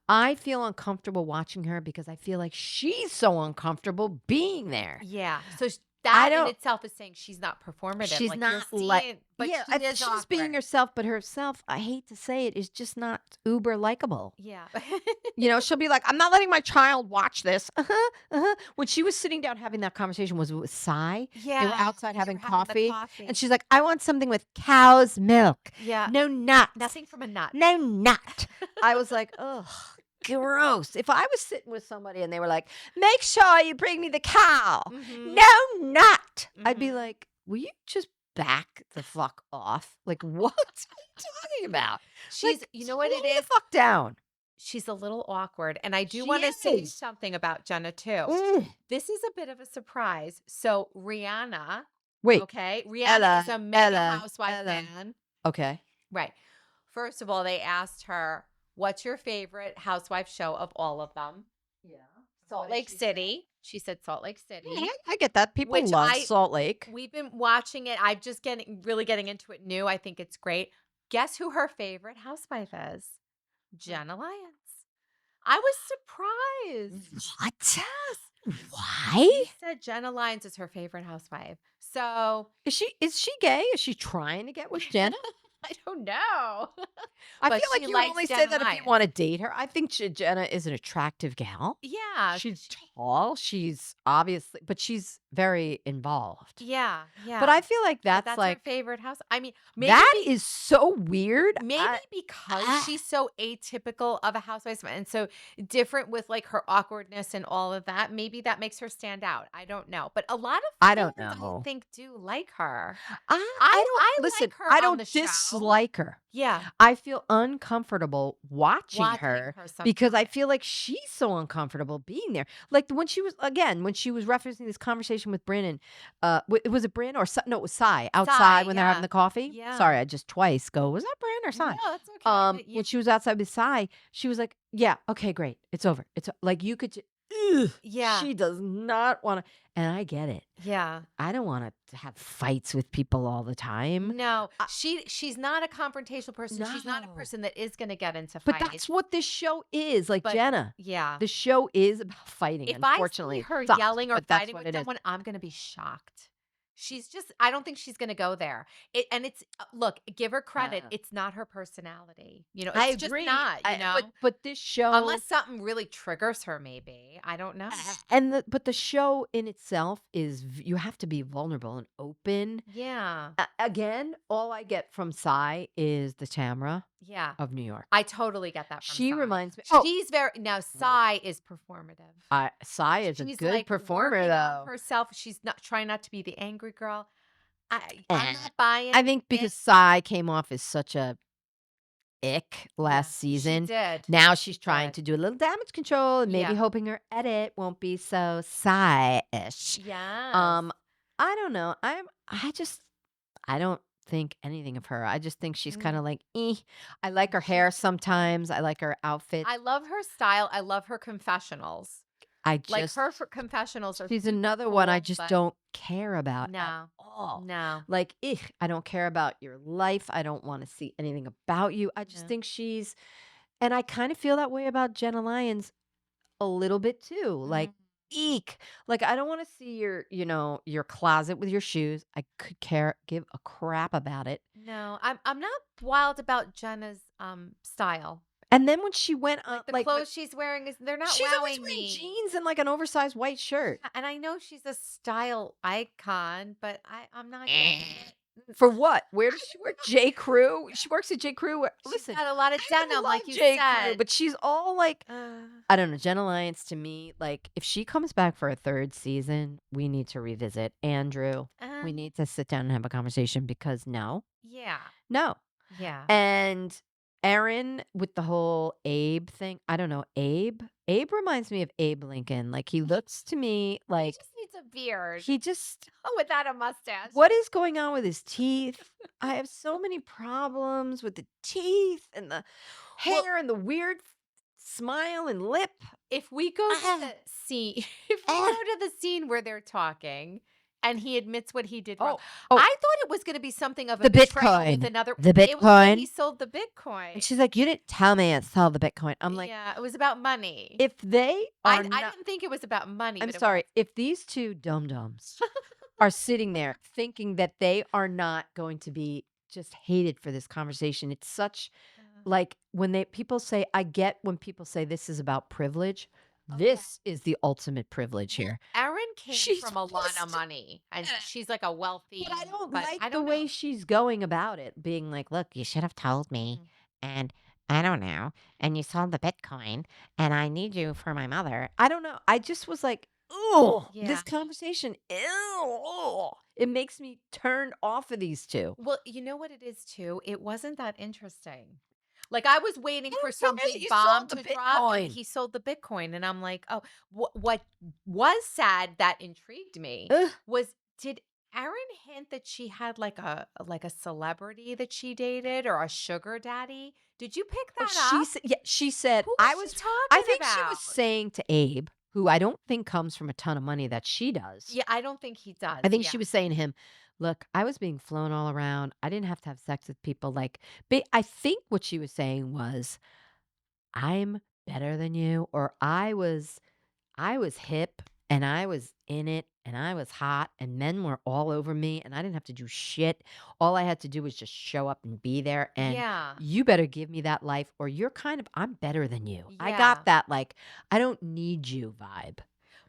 I feel uncomfortable watching her because I feel like she's so uncomfortable being there. Yeah. So that in don't- itself is saying she's not performative. She's like, not you're like, seeing, but yeah, she is she's being awkward. herself, but herself, I hate to say it, is just not uber likable. Yeah. You know, she'll be like, "I'm not letting my child watch this." When she was sitting down having that conversation, was it with Sai? Yeah. They were outside They having were the coffee. And she's like, "I want something with cow's milk. Yeah. No nuts. Nothing from a nut. No nut." I was like, ugh, gross. If I was sitting with somebody and they were like, "Make sure you bring me the cow. Mhm. No nut." I'd be Mhm. like, "Will you just back the fuck off? Like, what are you talking about?" She's, Like, you know what it slow the is? fuck down. She's a little awkward. And I do She want to say is. something about Jenna too. Mm. This is a bit of a surprise. So Rihanna, Wait. okay? Rihanna Ella, is a mega Ella, housewife Ella. fan. Okay. Right. First of all, they asked her, what's your favorite housewife show of all of them? Yeah. Salt Lake City. She said Salt Lake City. I get that. People Which love Salt Lake. We've been watching it. I'm just really getting into it new. I think it's great. Guess who her favorite housewife is? Jenna Lyons. I was surprised. What? Yes. Why? She said Jenna Lyons is her favorite housewife. So Is she gay? Is she trying to get with Jenna? I don't know. I But feel like she you likes only say Jenna that if Lyons. you want to date her. I think Jenna is an attractive gal. Yeah. She's tall. She's obviously, but she's very involved. Yeah. Yeah. But I feel like But that's her like, favorite house. I mean, maybe that is so weird. maybe because she's so atypical of a housewife and so different with like her awkwardness and all of that. Maybe that makes her stand out. I don't know. But a lot of I don't fans, know. I think do like her. I don't listen. like her I on don't the show. dislike her. Yeah. I feel uncomfortable watching her because I sometimes. feel like she's so uncomfortable being there. Like when she was referencing this conversation with Bryn and was it Bryn or no, it was Sai outside when they're having yeah. the coffee. Yeah. Sorry, I just twice go, was that Bryn or Sai? No, that's okay. But yeah. When she was outside with Sai, she was like, "Yeah, okay, great, it's over." It's like you could. Yeah. She does not want to, and I get it. Yeah. I don't want to have fights with people all the time. No, she's not a confrontational person. She's not a No. person that is going to get into But fights. that's what this show is. Like But- Jenna, Yeah. the show is about fighting. If Unfortunately, I see her It sucks, yelling or but that's fighting what with it is. someone, I'm going to be shocked. I don't think she's going to go there. Look, give her credit. Yeah. It's not her personality. You know, it's I just agree. not, you know. But this show, Unless something really triggers her, maybe. I don't know. but the show in itself is you have to be vulnerable and open. Yeah. Again, all I get from Sai is the Tamra Yeah. of New York. I totally get that from She Sai. reminds me. She's now Sai is performative. Sai is a She's good like performer, working on though. herself. She's not trying not to be the angry girl. I'm Eh. not buying. I think because Sai came off as such a ick last She season. did. Now she's trying did. to do a little damage control and maybe Yeah. hoping her edit won't be so Sai-ish. Yeah. I don't know. I don't think anything of her. I just think she's kind of like, I like her hair sometimes. I like her outfit. I love her style. I love her confessionals. Like her confessionals are. She's super another one I cool, just but don't care about at No. all. No. Like, I don't care about your life. I don't want to see anything about you. I just No. think and I kind of feel that way about Jenna Lyons a little bit too. Like, eek. Like, I don't want to see your, your closet with your shoes. I could give a crap about it. No, I'm not wild about Jenna's style. And then when she went on, Like the like, clothes she's wearing they're not she's always wowing wearing me. jeans and like an oversized white shirt. And I know she's a style icon, but I'm not getting it. For what? Where does she work? J. Crew? She works at J. Crew. She's Listen, got a lot of I denim, love like you J. Crew, said. but she's all like, Uh, I don't know. Jen Alliance to me, like, if she comes back for a third season, we need to revisit Andrew. We need to sit down and have a conversation because no. yeah. Yeah. And Aaron with the whole Abe thing. I don't know. Abe reminds me of Abe Lincoln. Like, he looks to me He like just needs a beard. he just. Without a mustache. What is going on with his teeth? I have so many problems with the teeth and the hair and the weird smile and lip. If we go to the scene, where they're talking and he admits what he did wrong, Oh. I thought it was going to be something of a The betrayal Bitcoin. with another. The It was that Bitcoin. he sold the Bitcoin. And she's like, you didn't tell me it sold the Bitcoin. I'm like, yeah, it was about money. if they are I not, didn't think it was about money. I'm but it sorry, if these two dum-dums are sitting there thinking that they are not going to be just hated for this conversation, it's such like when people say, I get when people say this is about privilege. This is the ultimate privilege here. Erin came She's from a lot of money, and she's like a wealthy. But I don't but like I the don't way know. she's going about it, being like, look, you should have told me. And I don't know. And you sold the Bitcoin, and I need you for my mother. I don't know. I just was like, oh, this conversation, ew. It makes me turn off of these two. Well, you know what it is too? It wasn't that interesting. Like I was waiting for something he bomb sold the to drop. And Bitcoin. he sold the Bitcoin, and I'm like, oh, what was sad that intrigued me Ugh. was did Erin hint that she had like a celebrity that she dated or a sugar daddy? Did you pick that up? She said, Who I was was she talking I think she about? was saying to Abe, who I don't think comes from a ton of money that she does. Yeah, I don't think he does. I think she was saying to him, look, I was being flown all around. I didn't have to have sex with people like, I think what she was saying was, I'm better than you, or I was hip and I was in it and I was hot and men were all over me and I didn't have to do shit. All I had to do was just show up and be there. And you better give me that life or I'm better than you. I got that, like, I don't need you vibe.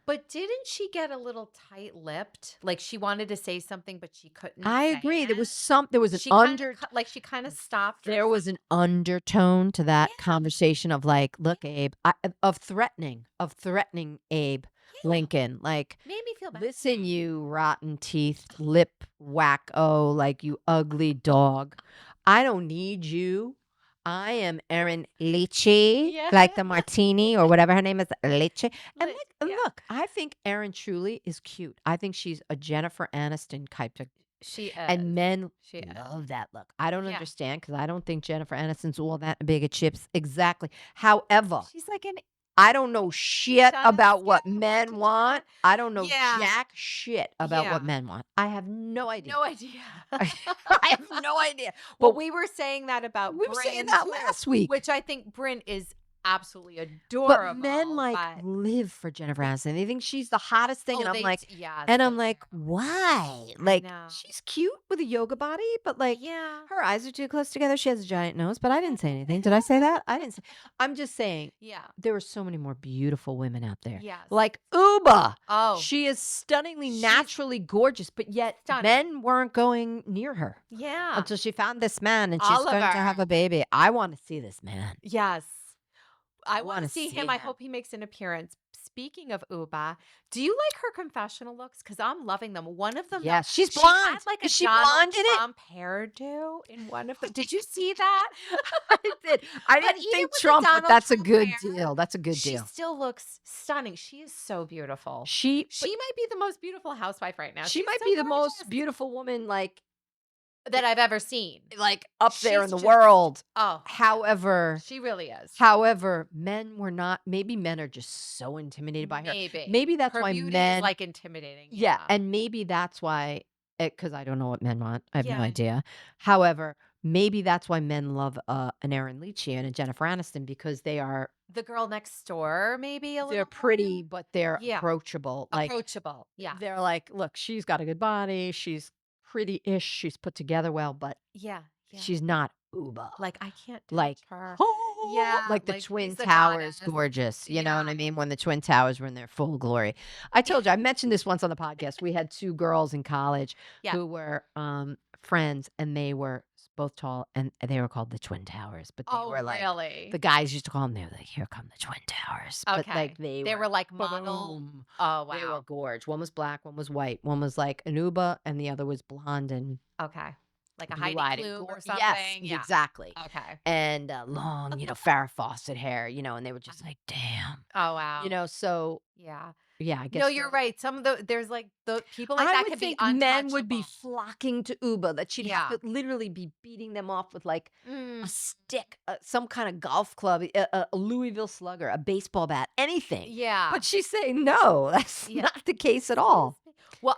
But didn't she get a little tight-lipped? Like she wanted to say something, but she couldn't. I say agree. it? There was an She kind of stopped. There was an undertone to that conversation of like, look, Abe, of threatening Abe Lincoln. Like, made me feel bad. Listen, you rotten teeth, lip wacko, like you ugly dog. I don't need you. I am Erin Lychee, like the martini or whatever her name is, Lychee. And look, I think Erin truly is cute. I think she's a Jennifer Aniston type of. She is. And men love that look. I don't understand because I don't think Jennifer Aniston's all that big of chips. Exactly. However, she's like an. I don't know shit about what men want. I don't know jack shit about what men want. I have no idea. No idea. I have no idea. But we were saying that about we were Bryn saying that too, last week. which I think Bryn is absolutely adorable. But men live for Jennifer Aniston. They think she's the hottest thing, and I'm like, why? Like, she's cute with a yoga body, but like, her eyes are too close together. She has a giant nose, but I didn't say anything. Did I say that? I didn't say. I'm just saying. There are so many more beautiful women out there. Like Uba. Oh, she is stunningly, naturally gorgeous, but yet men weren't going near her. Until she found this man, and she's going to have a baby. I want to see this man. Yes. I want to see him. I hope he makes an appearance. Speaking of Uba, do you like her confessional looks? Because I'm loving them. One of them, yes, she's she blonde. had like is a she Donald blonde in Trump hairdo in one of them. Did you see that? I did. I didn't think Trump, but that's a good deal. That's a good deal. She still looks stunning. She is so beautiful. She might be the most beautiful housewife right now. She might be the most beautiful woman, like, that I've ever seen, like up there in the world. Oh, however, she really is. However, men were not. Maybe men are just so intimidated by her. Maybe that's her why beauty men is like intimidating. Yeah, and maybe that's why. Because I don't know what men want. I have no idea. However, maybe that's why men love an Erin Leachy and a Jennifer Aniston, because they are The girl next door, maybe a little they're more? pretty, but they're Yeah. approachable. Like Approachable. Yeah. they're like, look, she's got a good body, she's pretty-ish, she's put together well, but Yeah. Yeah. she's not uber. Like, I can't touch Like, her. oh, Yeah. like the like, Twin she's a Towers, goddess. gorgeous. You know what Yeah. I mean? When the Twin Towers were in their full glory. I told you, I mentioned this once on the podcast. We had two girls in college Yeah. who were friends, and they were both tall, and they were called the Twin Towers. But they Oh, were like, really? the guys used to call them, they were like, here come the Twin Towers. But like Okay. they were like model. boom. Oh, They were wow. gorge. One was black, one was white. One was like an Uba, and the other was blonde and Okay. Like a blue-eyed Heidi and Klum or Yes, something. Yeah. exactly. Okay. And long, Farrah Fawcett hair, and they were just like, damn. Oh, wow. So Yeah. yeah, I guess No, you're right. Some of there's like the people like I that would could think be men would be untouchable. flocking to Uba, that she'd have Yeah. to literally be beating them off with like a Mm, stick, some kind of golf club, a Louisville Slugger, a baseball bat, anything. yeah. But she's saying no, that's Yeah. not the case at all. Well,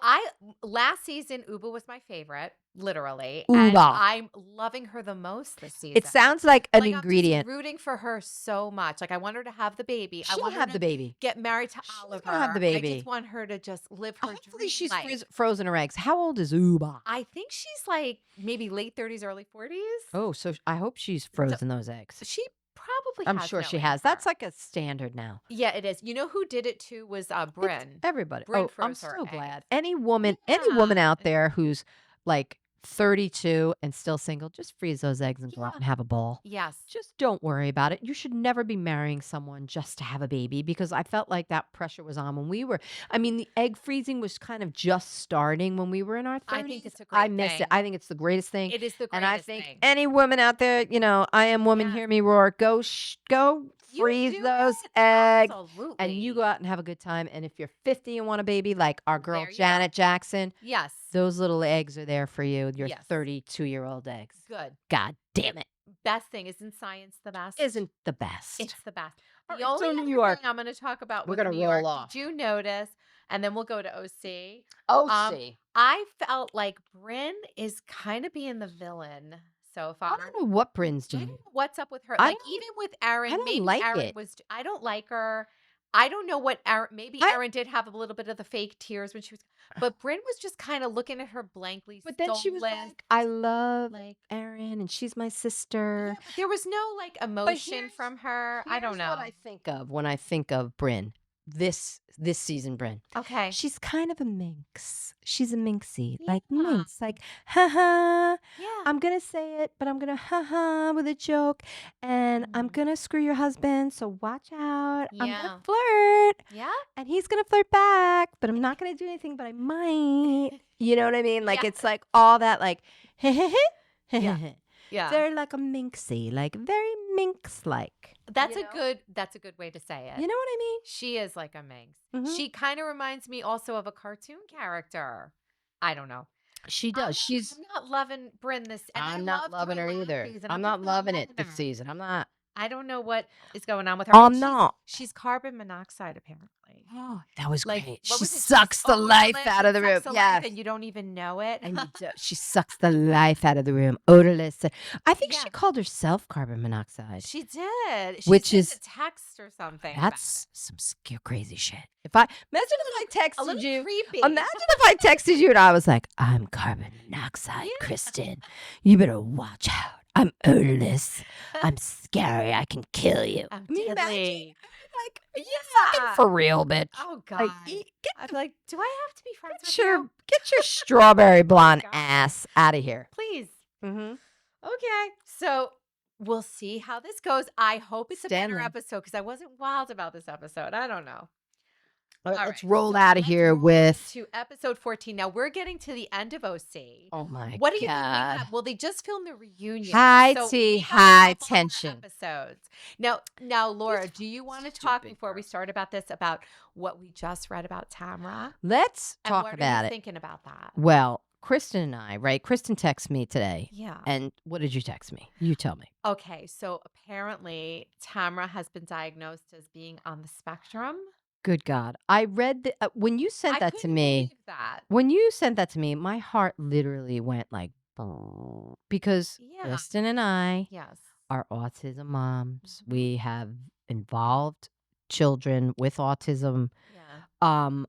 last season Uba was my favorite, literally, Uba. and I'm loving her the most this season. It sounds like an like, ingredient. I'm just rooting for her so much. Like I want her to have the baby. I She'll want her have to the baby. get married to She's Oliver. gonna have the I baby. just want her to just live her Hopefully dream she's life. frozen her eggs. How old is Uba? I think she's like maybe late 30s, early 40s. Oh, so I hope she's frozen those eggs. She probably I'm has sure no she in has. her. That's like a standard now. Yeah, it is. You know who did it too was Bryn. Everybody. Bryn I'm froze her so eggs. glad. Any woman out there who's like 32 and still single, just freeze those eggs and go out and have a ball. Yes. Just don't worry about it. You should never be marrying someone just to have a baby, because I felt like that pressure was on when we were. I mean, the egg freezing was kind of just starting when we were in our 30s. I think it's a great I miss thing. it. I think it's the greatest thing. It is the greatest And I think thing. any woman out there, I am woman, Yes. hear me roar. Go You freeze do those it. eggs. Absolutely. And you go out and have a good time. And if you're 50 and want a baby, like our girl There you go. Janet Jackson, Yes. those little eggs are there for you. Your Yes. 32-year-old eggs. Good. God damn it. Best thing. Isn't science the best? Isn't the best. It's the best. All The right, so only New other York. thing I'm going to talk about We're with gonna New roll York, off. did you notice? And then we'll go to OC. OC. I felt like Bryn is kind of being the villain so far. I don't know what Bryn's I don't doing. know what's up with her. I Like even with Aaron, I don't maybe like Aaron it. was. I don't like her. I don't know what Aaron. Maybe Aaron did have a little bit of the fake tears when she was, but Bryn was just kind of looking at her blankly. But then she was soulless, like, I love like Erin and she's my sister. yeah, but there was no like emotion here's- from her. I don't know. What I think of when I think of Bryn. This season, Bryn. Okay. She's kind of a minx. She's a minxie. Like Yeah. minx. Like, ha. Yeah. I'm going to say it, but I'm going to ha with a joke. And I'm Mhm. going to screw your husband. So watch out. I'm going Yeah. to flirt. Yeah. And he's going to flirt back. But I'm not going to do anything, but I might. You know what I mean? Like, Yeah. it's like all that, like, Yeah. Yeah. Very like a minxie. Like, very minx-like. That's you a know? good way to say it. You know what I mean? She is like a minx. Mhm. She kind of reminds me also of a cartoon character. I don't know. She does. I'm not loving Bryn this. And I I'm not loved loving her last either. season. I'm just not loving it loving this her. season. I'm not. I don't know what is going on with her. I'm She's- not. She's carbon monoxide, apparently. Oh, that was Like, great. what She was it? sucks the life odorless out of the and room. sucks the life Yes. and you don't even know it. And she sucks the life out of the room. Odorless. I think Yeah. she called herself carbon monoxide. She did. She Which sent is- a text or something. about That's some crazy shit. Imagine if I it. a texted little you. creepy. Imagine if I texted you and I was like, I'm carbon monoxide, Yeah. Kristen. You better watch out. I'm odorless. I'm scary. I can kill you. I'm I mean, imagine, deadly. like, you Yeah. fucking for real, bitch. Oh God. Like, I'd be like, do I have to be friends with get your strawberry blonde God. ass out of here. Please. Mm-hmm. Okay. So we'll see how this goes. I hope it's a better Stanley. episode because I wasn't wild about this episode. I don't know. All right, All let's right, roll so out of let's here roll with. To episode 14. Now we're getting to the end of OC. Oh my What do you think? God. Well, they just filmed the reunion. High so tea, we have a high couple more tension. Episodes. Now, Laura, do you want to talk stupid before we girl. start about this about what we just read about Tamra? Let's And talk what about are you it. thinking about that? Well, Kristen and I, right? Kristen texted me today. Yeah. And what did you text me? You tell me. Okay, so apparently Tamra has been diagnosed as being on the spectrum. Good God. I read when you sent I that to couldn't me. believe that. When you sent that to me, my heart literally went like because Yeah. Kristen and I Yes. are autism moms. We have involved children with autism. Yeah. Um,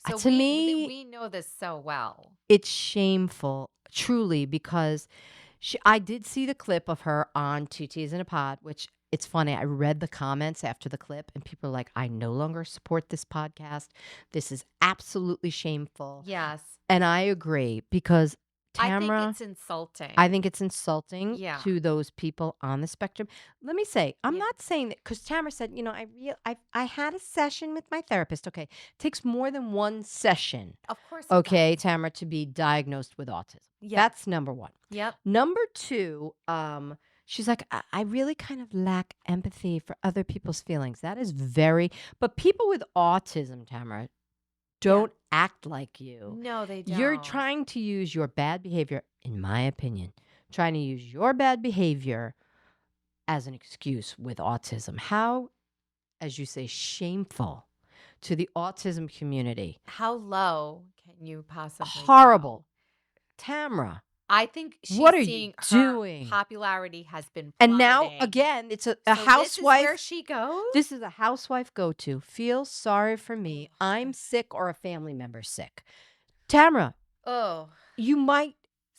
So to me, we know this so well. it's shameful, truly, because I did see the clip of her on Two Teas in a Pod, which it's funny. I read the comments after the clip, and people are like, I no longer support this podcast. This is absolutely shameful. Yes. And I agree because I think Tamra, it's insulting. I think it's insulting Yeah. to those people on the spectrum. Let me say, I'm Yeah. not saying that because Tamara said, I had a session with my therapist. Okay, it takes more than one session. Of course. Okay, Tamara, to be diagnosed with autism. Yeah. That's number one. Yep. Number two, she's like, I really kind of lack empathy for other people's feelings. That is but people with autism, Tamara, don't act like you. No, they don't. You're trying to use your bad behavior, in my opinion, trying to use your bad behavior as an excuse with autism. How, as you say, shameful to the autism community. How low can you possibly Horrible. go? Tamra. I think she's What are seeing you her doing? popularity has been plummeting. And now, again, it's a housewife. This is where she goes? This is a housewife go-to. Feel sorry for me. I'm sick or a family member sick. Tamra, you might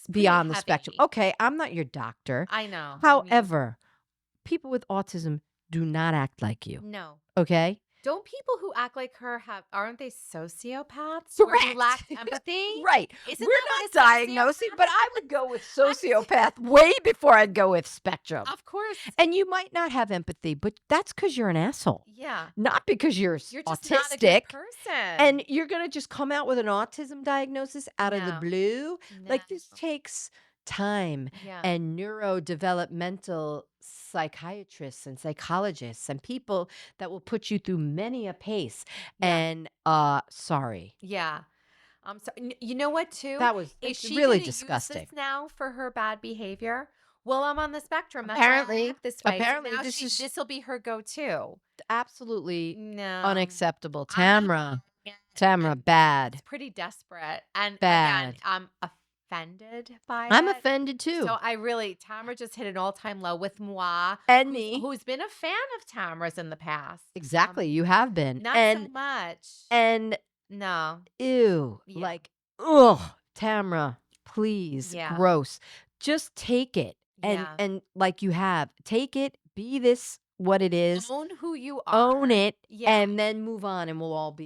be on the spectrum. Okay, I'm not your doctor. I know. However, people with autism do not act like you. No. Okay? Don't people who act like her aren't they sociopaths? Correct. Who lack empathy? Right. Isn't We're that not what a diagnosing, sociopath but I would go with sociopath way before I'd go with spectrum. Of course. And you might not have empathy, but that's because you're an asshole. Yeah. Not because you're just autistic. not a good person. And you're going to just come out with an autism diagnosis out of the blue? Like, this takes time and neurodevelopmental psychiatrists and psychologists and people that will put you through many a pace. And sorry. Yeah. I'm sorry. You know what, too? That was Is she really gonna disgusting. Use this now for her bad behavior? Well, I'm on the spectrum. That's Apparently. why I act this way. Apparently, so this will be her go-to. Absolutely No. unacceptable. Tamra, bad. It's pretty desperate. And Bad. again, I'm offended by it. I'm offended too. So Tamra just hit an all-time low with moi. And me. Who's been a fan of Tamra's in the past. Exactly. You have been. Not so much. And no. Ew. Yeah. Like, ugh, Tamra, please. Yeah. Gross. Just take it. And like you have, take it, be this what it is. Own who you are. Own it. Yeah. And then move on and we'll all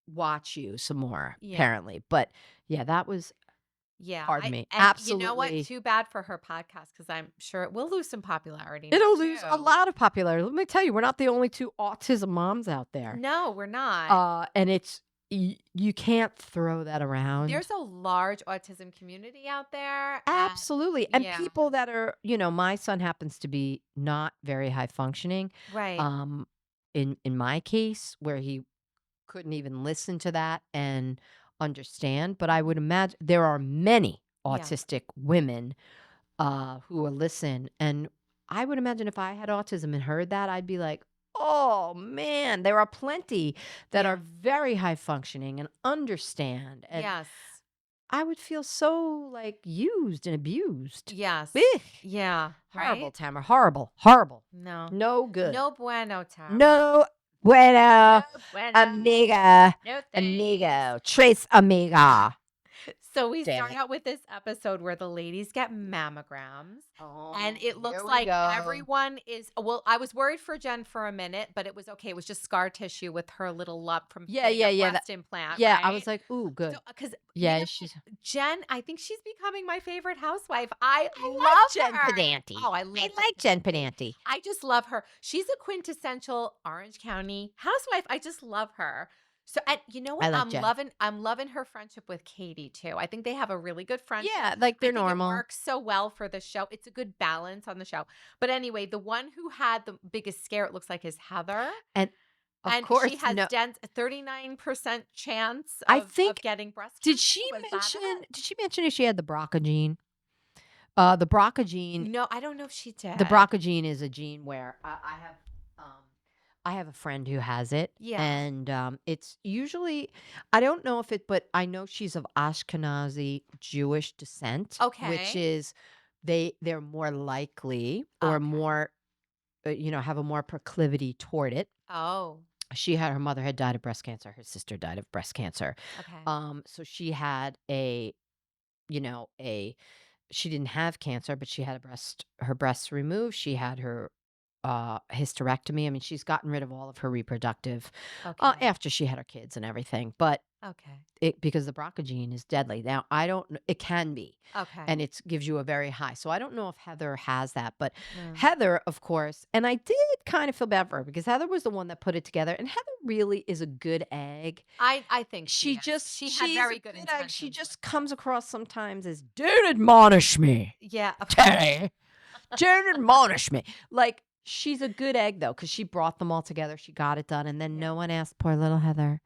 watch you some more, apparently. But yeah, that was pardon me. Absolutely. You know what? Too bad for her podcast because I'm sure it will lose some popularity. It'll lose a lot of popularity. Let me tell you, we're not the only two autism moms out there. No, we're not. And it's you can't throw that around. There's a large autism community out there. Absolutely. And people that are, my son happens to be not very high functioning. Right. In my case, where he couldn't even listen to that and understand. But I would imagine there are many autistic women who will listen. And I would imagine if I had autism and heard that, I'd be like, oh, man, there are plenty that are very high functioning and understand. And I would feel so like used and abused. Yes. Ugh. Yeah. Horrible, Right? Tamara. Horrible. Horrible. No. No good. No bueno, Tamara. No bueno, No bueno. amiga. No thanks. Amigo. Trace amiga. So we Damn start it. out with this episode where the ladies get mammograms. Oh, And it looks here we like go. everyone is. Well, I was worried for Jen for a minute, but it was okay. It was just scar tissue with her little lump from getting a breast implant. Yeah, right? I was like, ooh, good. Because She's Jen, I think she's becoming my favorite housewife. I like love Jen her. Pedanti. Oh, I love Jen Pedanti. I just love her. She's a quintessential Orange County housewife. I just love her. So, and you know what? I like Jen. I'm loving her friendship with Katie too. I think they have a really good friendship. Yeah, like they're I think normal. It works so well for the show. It's a good balance on the show. But anyway, the one who had the biggest scare, it looks like, is Heather. And of course, she has 39% chance I of think getting breast Did cancer. she Was that mention? it? Did she mention if she had the BRCA gene? The BRCA gene. No, I don't know if she did. The BRCA gene is a gene where I have I have a friend who has it. Yeah. And it's usually, I don't know if it, but I know she's of Ashkenazi Jewish descent, which Okay. is they're more likely or Okay. more, have a more proclivity toward it. Oh, Her mother had died of breast cancer. Her sister died of breast cancer. okay. So she had you know, she didn't have cancer, but she had her breasts removed. She had her hysterectomy. I mean, she's gotten rid of all of her reproductive Okay. after she had her kids and everything. But Okay. because the BRCA gene is deadly. Now, I don't kn it can be, Okay. and it gives you a very high. So I don't know if Heather has that, but Mm. Heather, of course, and I did kind of feel bad for her because Heather was the one that put it together, and Heather really is a good egg. I think She is. just She had she's very a good egg. intentions She with just it. comes across sometimes as, "Don't admonish me, Yeah. Teddy. Don't admonish me." Like, she's a good egg, though, because she brought them all together. She got it done, and then Yeah. no one asked poor little Heather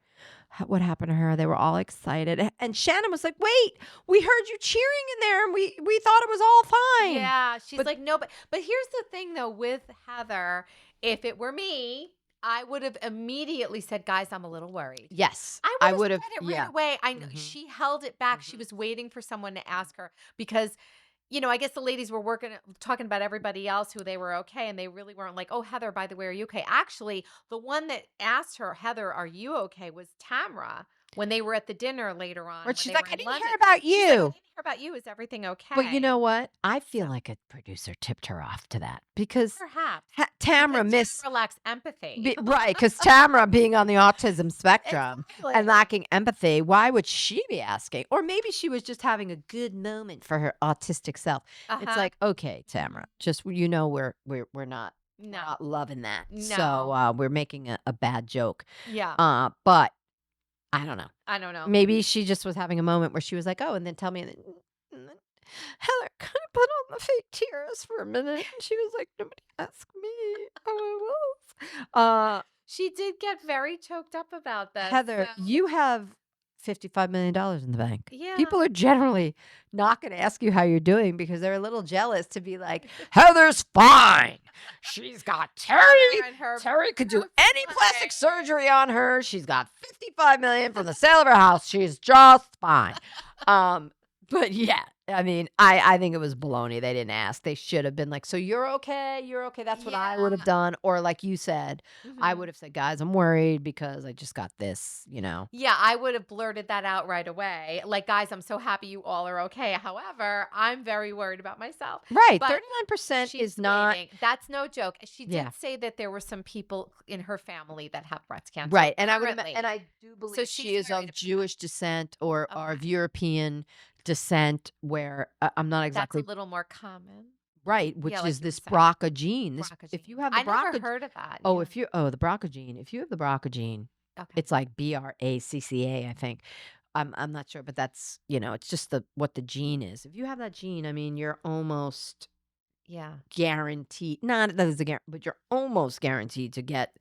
what happened to her. They were all excited. And Shannon was like, "Wait, we heard you cheering in there, and we thought it was all fine." Yeah, she's But like, no, but here's the thing though with Heather, if it were me, I would have immediately said, guys, I'm a little worried. yes, I I would would have have. said it right Yeah. away. I know Mhm. she held it back. She Mhm. was waiting for someone to ask her because, I guess the ladies were talking about everybody else who they were okay, and they really weren't like, oh, Heather, by the way, are you okay? Actually, the one that asked her, Heather, are you okay, was Tamra when they were at the dinner later on, Where when she's they were like, "I in didn't London. hear about She's like, I you." didn't hear about you. Is everything But you okay? know what? I feel So like a producer tipped her off to that because perhaps. Tamara Because miss Tamara lacks empathy. right, because Tamara being on the autism spectrum and Exactly. lacking empathy, why would she be asking? Or maybe she was just having a good moment for her autistic self. It's Uh-huh. like, okay, Tamara, just we're not No. loving that. So No. we're making a bad joke. Yeah. But I don't know. I don't know. Maybe she just was having a moment where she was like, "Oh," and then tell me, and then Heather kind of put on the fake tears for a minute, and she was like, "Nobody asked me how I was." She did get very choked up about this. Heather, So, you have $55 million in the bank. yeah. People are generally not going to ask you how you're doing because they're a little jealous to be like, "Heather's fine. She's got Terry. Heather and her Terry could do any plastic perfect surgery on her. She's got 55 million from the sale of her house. She's just fine." But yeah, I mean, I think it was baloney. They didn't ask. They should have been like, "So you're okay? You're okay." That's what I would have Yeah. done. Or like you said, I Mhm. would have said, "Guys, I'm worried because I just got this, you know." Yeah, I would have blurted that out right away. Like, guys, I'm so happy you all are okay. However, I'm very worried about myself. Right. But 39% she's is not waiting. That's no joke. She yeah. did say that there were some people in her family that have breast cancer Right. And and currently. I do believe So she she's is worried of about Jewish descent or that. of Okay. European descent where I'm not That's a exactly little more common. right, Yeah, which like is you were this saying. BRCA gene. BRCA If gene. you have the I never BRCA heard of that. oh, Yeah. the BRCA gene. If you have the BRCA gene, Okay. it's like BRACCA, I think. I'm not sure, but that's, it's just what the gene is. If you have that gene, I mean, you're almost Yeah. guaranteed, not that is a guarantee, but you're almost guaranteed to get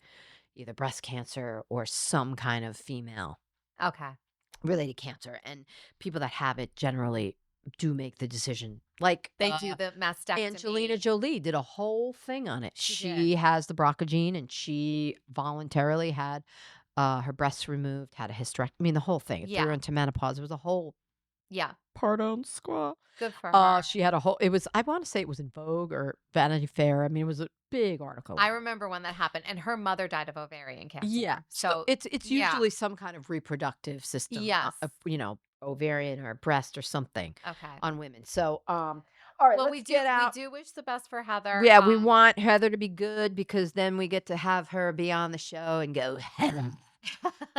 either breast cancer or some kind of female Okay. related cancer. And people that have it generally do make the decision. Like They do the Angelina mastectomy. Jolie did a whole thing on it. She She did. has the BRCA gene and she voluntarily had her breasts removed, had a hysterectomy. I mean, the whole thing. It threw her Yeah. into menopause. It was a whole Yeah. pardon squaw. Good for her. She had a whole, I want to say it was in Vogue or Vanity Fair. I mean, it was a big article. I remember when that happened, and her mother died of ovarian cancer. Yeah. So it's yeah. usually some kind of reproductive system. Yes. Ovarian or breast or something Okay. on women. So, all right, Well, let's get out. we do wish the best for Heather. Yeah, we want Heather to be good because then we get to have her be on the show and go, "Heather,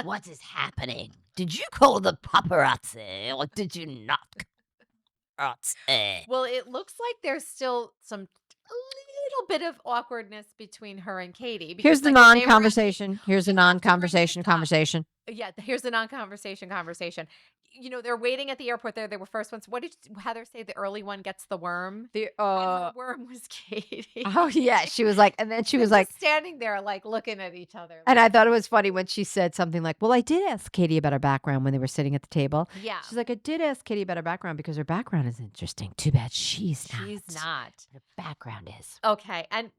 what is happening? Did you call the paparazzi or did you not? Paparazzi?" Well, it looks like there's still a little bit of awkwardness between her and Katie. Because, Here's the like, when they were at non-conversation. Here's the we have to bring non-conversation this up. conversation. Yeah, here's the conversation. They're waiting at the airport there. They were first ones. What did Heather say? The early one gets the worm? The And the worm was Katie. oh yeah, she was like, and then she They're was like, just standing there, like, looking at each other. and I thought it was funny when she said something like, "Well, I did ask Katie about her background when they were sitting at the table." Yeah. She's like, "I did ask Katie about her background because her background is interesting. Too bad she's not. She's not. Her background is." Okay. And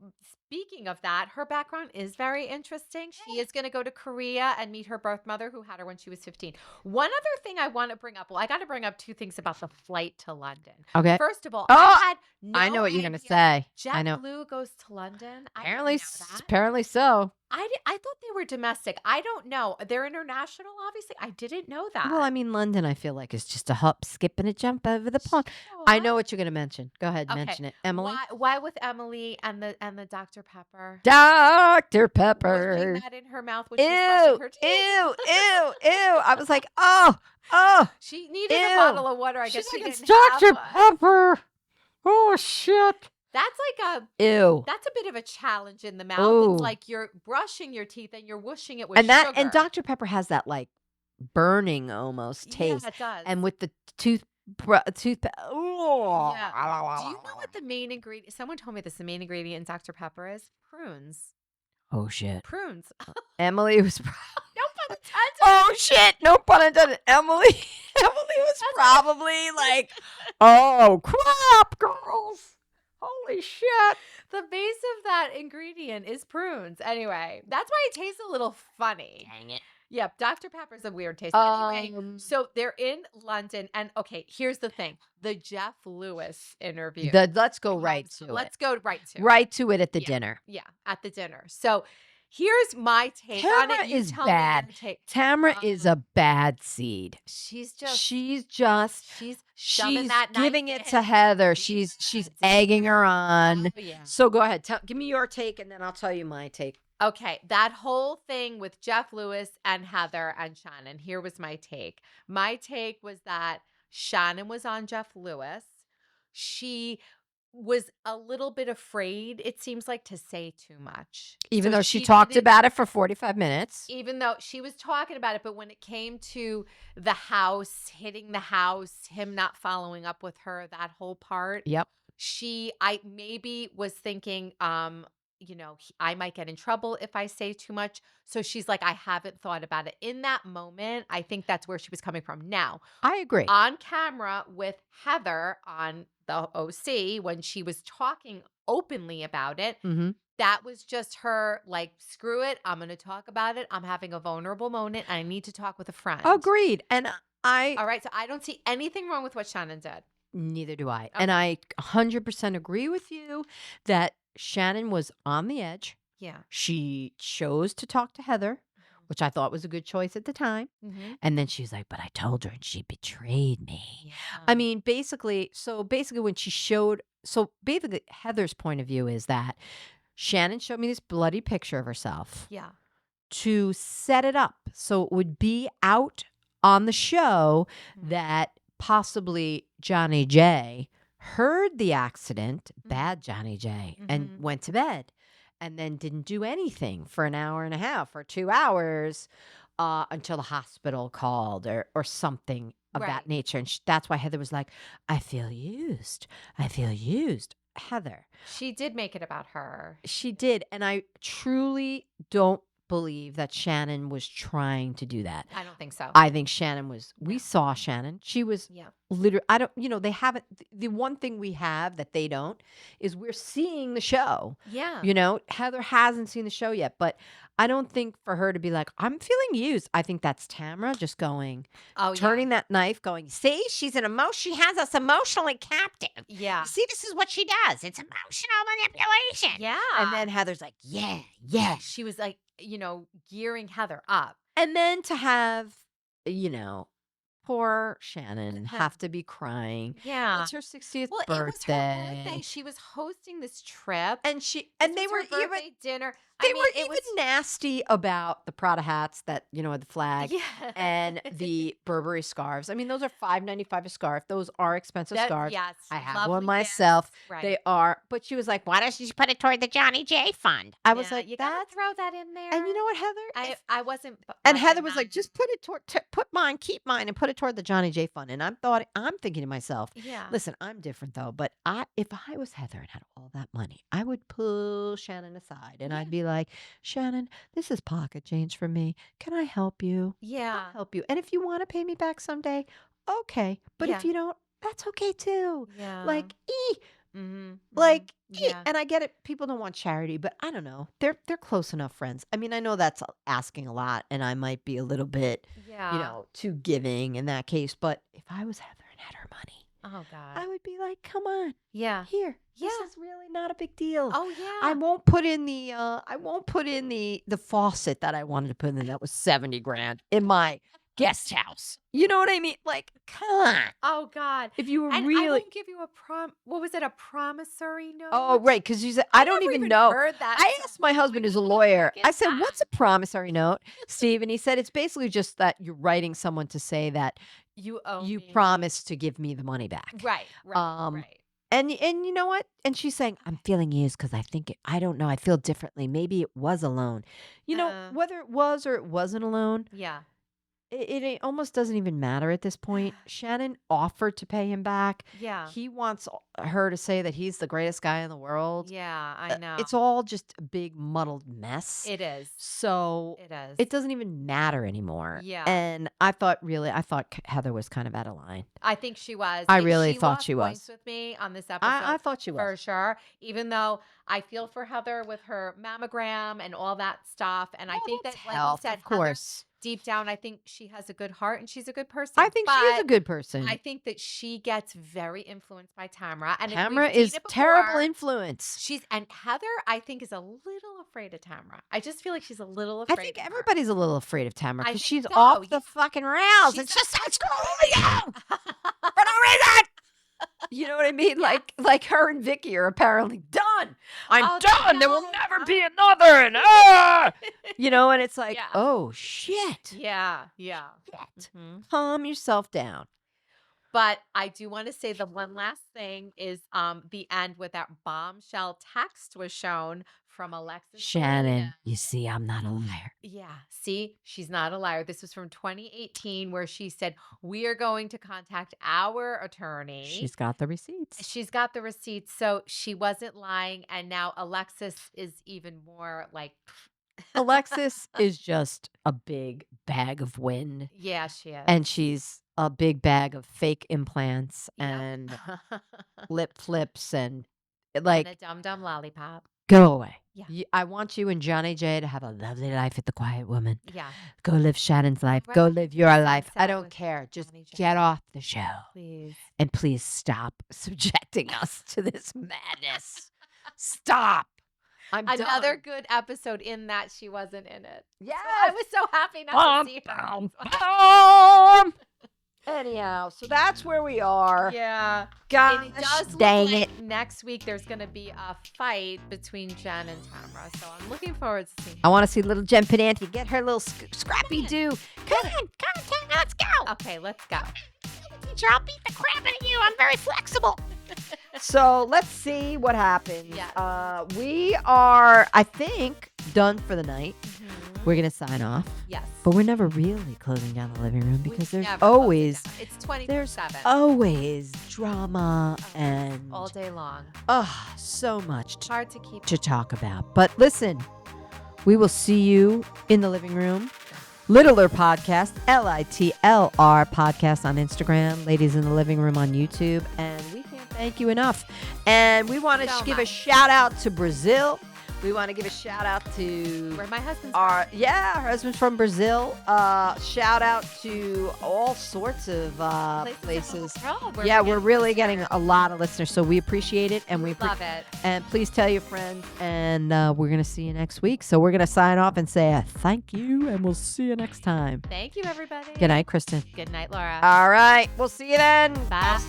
speaking of that, her background is very interesting. She is going to go to Korea and meet her birth mother who had her when she was 15. One other thing I want to bring up. Well, I got to bring up two things about the flight to London. Okay. First of all, Oh, I had no I know what you're going to idea say. I know. JetBlue goes to London. I Apparently, didn't know that. apparently so. I thought they were domestic. I don't know. They're international, obviously. I didn't know that. Well, I mean, London, I feel like is just a hop, skip, and a jump over the pond. I know what you're going to mention. Go ahead, mention it, Emily. Why with Emily and the Dr. Pepper? Dr. Was Pepper. putting that in her mouth when she was brushing her teeth. Ew. I was like, oh. She needed a bottle of water. I guess She's she like, it's didn't have Dr. one. Pepper. Oh, shit. That's like Ew. that's a bit of a challenge in the mouth. Ooh. It's like you're brushing your teeth and you're whooshing it with And sugar. and Dr. Pepper has that like burning almost taste. Yeah, it does. And with the tooth. Yeah. Do you know what the main ingredient? Someone told me this. The main ingredient in Dr. Pepper is prunes. Oh shit. Prunes. Emily was. No pun intended. Oh shit! No pun intended. Emily was probably like, "Oh crap, girls! Holy shit!" The base of that ingredient is prunes. Anyway, that's why it tastes a little funny. Dang it. Yep, Dr. Pepper's a weird taste. Anyway, so they're in London, and okay, here's the thing: the Jeff Lewis interview. Let's go right to it. Let's go right to it. Right to it at the dinner. Yeah, at the dinner. So here's my take on Tamara it. You is tell me bad. your take. Tamara is a bad seed. She's just She's shoving that knife giving it in. to Heather. She's egging her on. Oh, yeah. So go ahead. Give me your take, and then I'll tell you my take. Okay, that whole thing with Jeff Lewis and Heather and Shannon, here was my take. My take was that Shannon was on Jeff Lewis. She was a little bit afraid, it seems like, to say too much. Even So though she talked didn't- about it for 45 minutes. Even though she was talking about it, but when it came to the house, hitting the house, him not following up with her, that whole part. Yep. I maybe was thinking, I might get in trouble if I say too much. So she's like, I haven't thought about it. In that moment, I think that's where she was coming from. Now, I agree. on camera with Heather on the OC, when she was talking openly about it, Mm-hmm. that was just her like, screw it. I'm going to talk about it. I'm having a vulnerable moment. I need to talk with a friend. Agreed. And All right. So I don't see anything wrong with what Shannon did. Neither do I. Okay. And I 100% agree with you that Shannon was on the edge. Yeah. She chose to talk to Heather, which I thought was a good choice at the time. Mm-hmm. And then she was like, but I told her and she betrayed me. Yeah. I mean, basically when she showed, Heather's point of view is that Shannon showed me this bloody picture of herself Yeah. to set it up so it would be out on the show Mhm. that possibly Johnny J heard the accident, bad Johnny J, and Mhm. went to bed and then didn't do anything for an hour and a half or 2 hours until the hospital called or something of that Right. nature. And that's why Heather was like, I feel used. Heather. She did make it about her. She did. And I truly don't believe that Shannon was trying to do that. I don't think so. I think Shannon was, we No. saw Shannon. She was Yeah. literally, they haven't, the one thing we have that they don't is we're seeing the show. Yeah. Heather hasn't seen the show yet, but I don't think for her to be like, I'm feeling used. I think that's Tamara just going, turning that knife, going, see, she has us emotionally captive. Yeah. See, this is what she does. It's emotional manipulation. Yeah. And then Heather's like, yeah. She was like, gearing Heather up. And then to have, poor Shannon have to be crying. Yeah. It's her 60th Well, birthday. it was her birthday. She was hosting this trip. And they were her birthday dinner. They were even nasty about the Prada hats that, with the flag Yeah. and the Burberry scarves. I mean, those are $5.95 a scarf. Those are expensive scarves. Yes. I have lovely one gifts. myself. Right. They are. But she was like, why doesn't she put it toward the Johnny J fund? I was like, you gotta throw that in there. And you know what, Heather? I wasn't. And Heather was like, just put it put mine, keep mine, and put it toward the Johnny J fund. And I'm thinking to myself, Yeah. listen, I'm different though. But if I was Heather and had all that money, I would pull Shannon aside and I'd be like, Shannon, this is pocket change for me. Can I help you? Yeah. I'll help you. And if you want to pay me back someday, okay. But if Yeah. you don't, that's okay too. Yeah. Like, Like, Yeah. and I get it. People don't want charity, but I don't know. They're close enough friends. I mean, I know that's asking a lot, and I might be a little bit, Yeah. too giving in that case. But if I was Heather and had her money, Oh God. I would be like, come on, Yeah. here. This Yeah. is really not a big deal. Oh I yeah. won't put in the faucet that I wanted to put in that was 70 grand in my guest house. You know what I mean? Like, come on. Oh God. If you were And I really won't give you a what was it? A promissory note? Oh, right, because you said I don't never even know. heard that. I asked my husband who's a lawyer. I said, that? "What's a promissory note, Steve?" And he said it's basically just that you're writing someone to say that You owe you me. promise to give me the money back. Right. Um, Right. And you know what? And she's saying, "I'm feeling used because I don't know. I feel differently. Maybe it was a loan. Whether it was or it wasn't a loan, Yeah. it almost doesn't even matter at this point. Shannon offered to pay him back. Yeah. He wants her to say that he's the greatest guy in the world. Yeah. I know. It's all just a big muddled mess. It is. So It is. it doesn't even matter anymore. Yeah. And I thought Heather was kind of out of line. I think she was. I Like, really she thought lost she points was. with me on this episode. I thought she was. For sure. Even though I feel for Heather with her mammogram and all that stuff. And I think that, that's like health, you said, of course. deep down, I think she has a good heart and she's a good person. I think she is a But good person. I think that she gets very influenced by Tamara. And Tamara we've seen is it before. terrible influence. And Heather, I think, is a little afraid of Tamara. I just feel like she's a little I afraid. think of her. everybody's a little afraid of Tamara I because think she's so, off the yeah. fucking rails and She's just starts scrolling you for no reason. You know what I mean? Yeah. Like her and Vicky are apparently done. I'm Oh, done. There will no. never be another. And and it's like, Yeah. oh shit. Yeah. Yeah. Shit. Mhm. Calm yourself down. But I do want to say the one last thing is the end with that bombshell text was shown from Alexis. Shannon, you Bellino. see, I'm not a liar. Yeah. See, she's not a liar. This was from 2018 where she said, "We are going to contact our attorney." She's got the receipts. She's got the receipts. So she wasn't lying. And now Alexis is even more like, Alexis is just a big bag of wind. yeah, she is. And she's a big bag of fake implants Yep. and lip flips and And like a dum-dum lollipop. go away. Yeah. I want you and Johnny J to have a lovely life at the Quiet Woman. Yeah. Go live Shannon's life. Go Right. live your life. I Sunset don't with care. Just Johnny J. get off the show. Please. And please stop subjecting us to this madness. Stop. I'm Another done. good episode in that she wasn't in it. Yes. So I was so happy not to see her. Anyhow, so that's where we are. Yeah. Gosh, And it does look dang like it. next week there's going to be a fight between Jen and Tamara. So I'm looking forward to seeing I want to see little Jen Penanti get her little scrappy do. Come on, Tamara, let's go. Okay, let's go. Teacher, I'll beat the crap out of you. I'm very flexible. So let's see what happens. Yeah. We are, I think, done for the night. Mhm. We're going to sign off. Yes. But we're never really closing down the living room We because there's never close it always down. It's 24/7. there's always drama and all day long. so much It's hard to keep. to talk about. But listen, we will see you in the living room. Littler Podcast, LITLR Podcast on Instagram, Ladies in the Living Room on YouTube, and we can't thank you enough. And we want to So give a much. shout out to Brazil. We want to give a shout out to Where my husband's our husband's from Brazil. Shout out to all sorts of places. We're really getting a lot of listeners, so we appreciate it, and we love it. and please tell your friends, and we're gonna see you next week. So we're gonna sign off and say thank you, and we'll see you next time. Thank you, everybody. Good night, Kristen. Good night, Laura. All right, we'll see you then. Bye.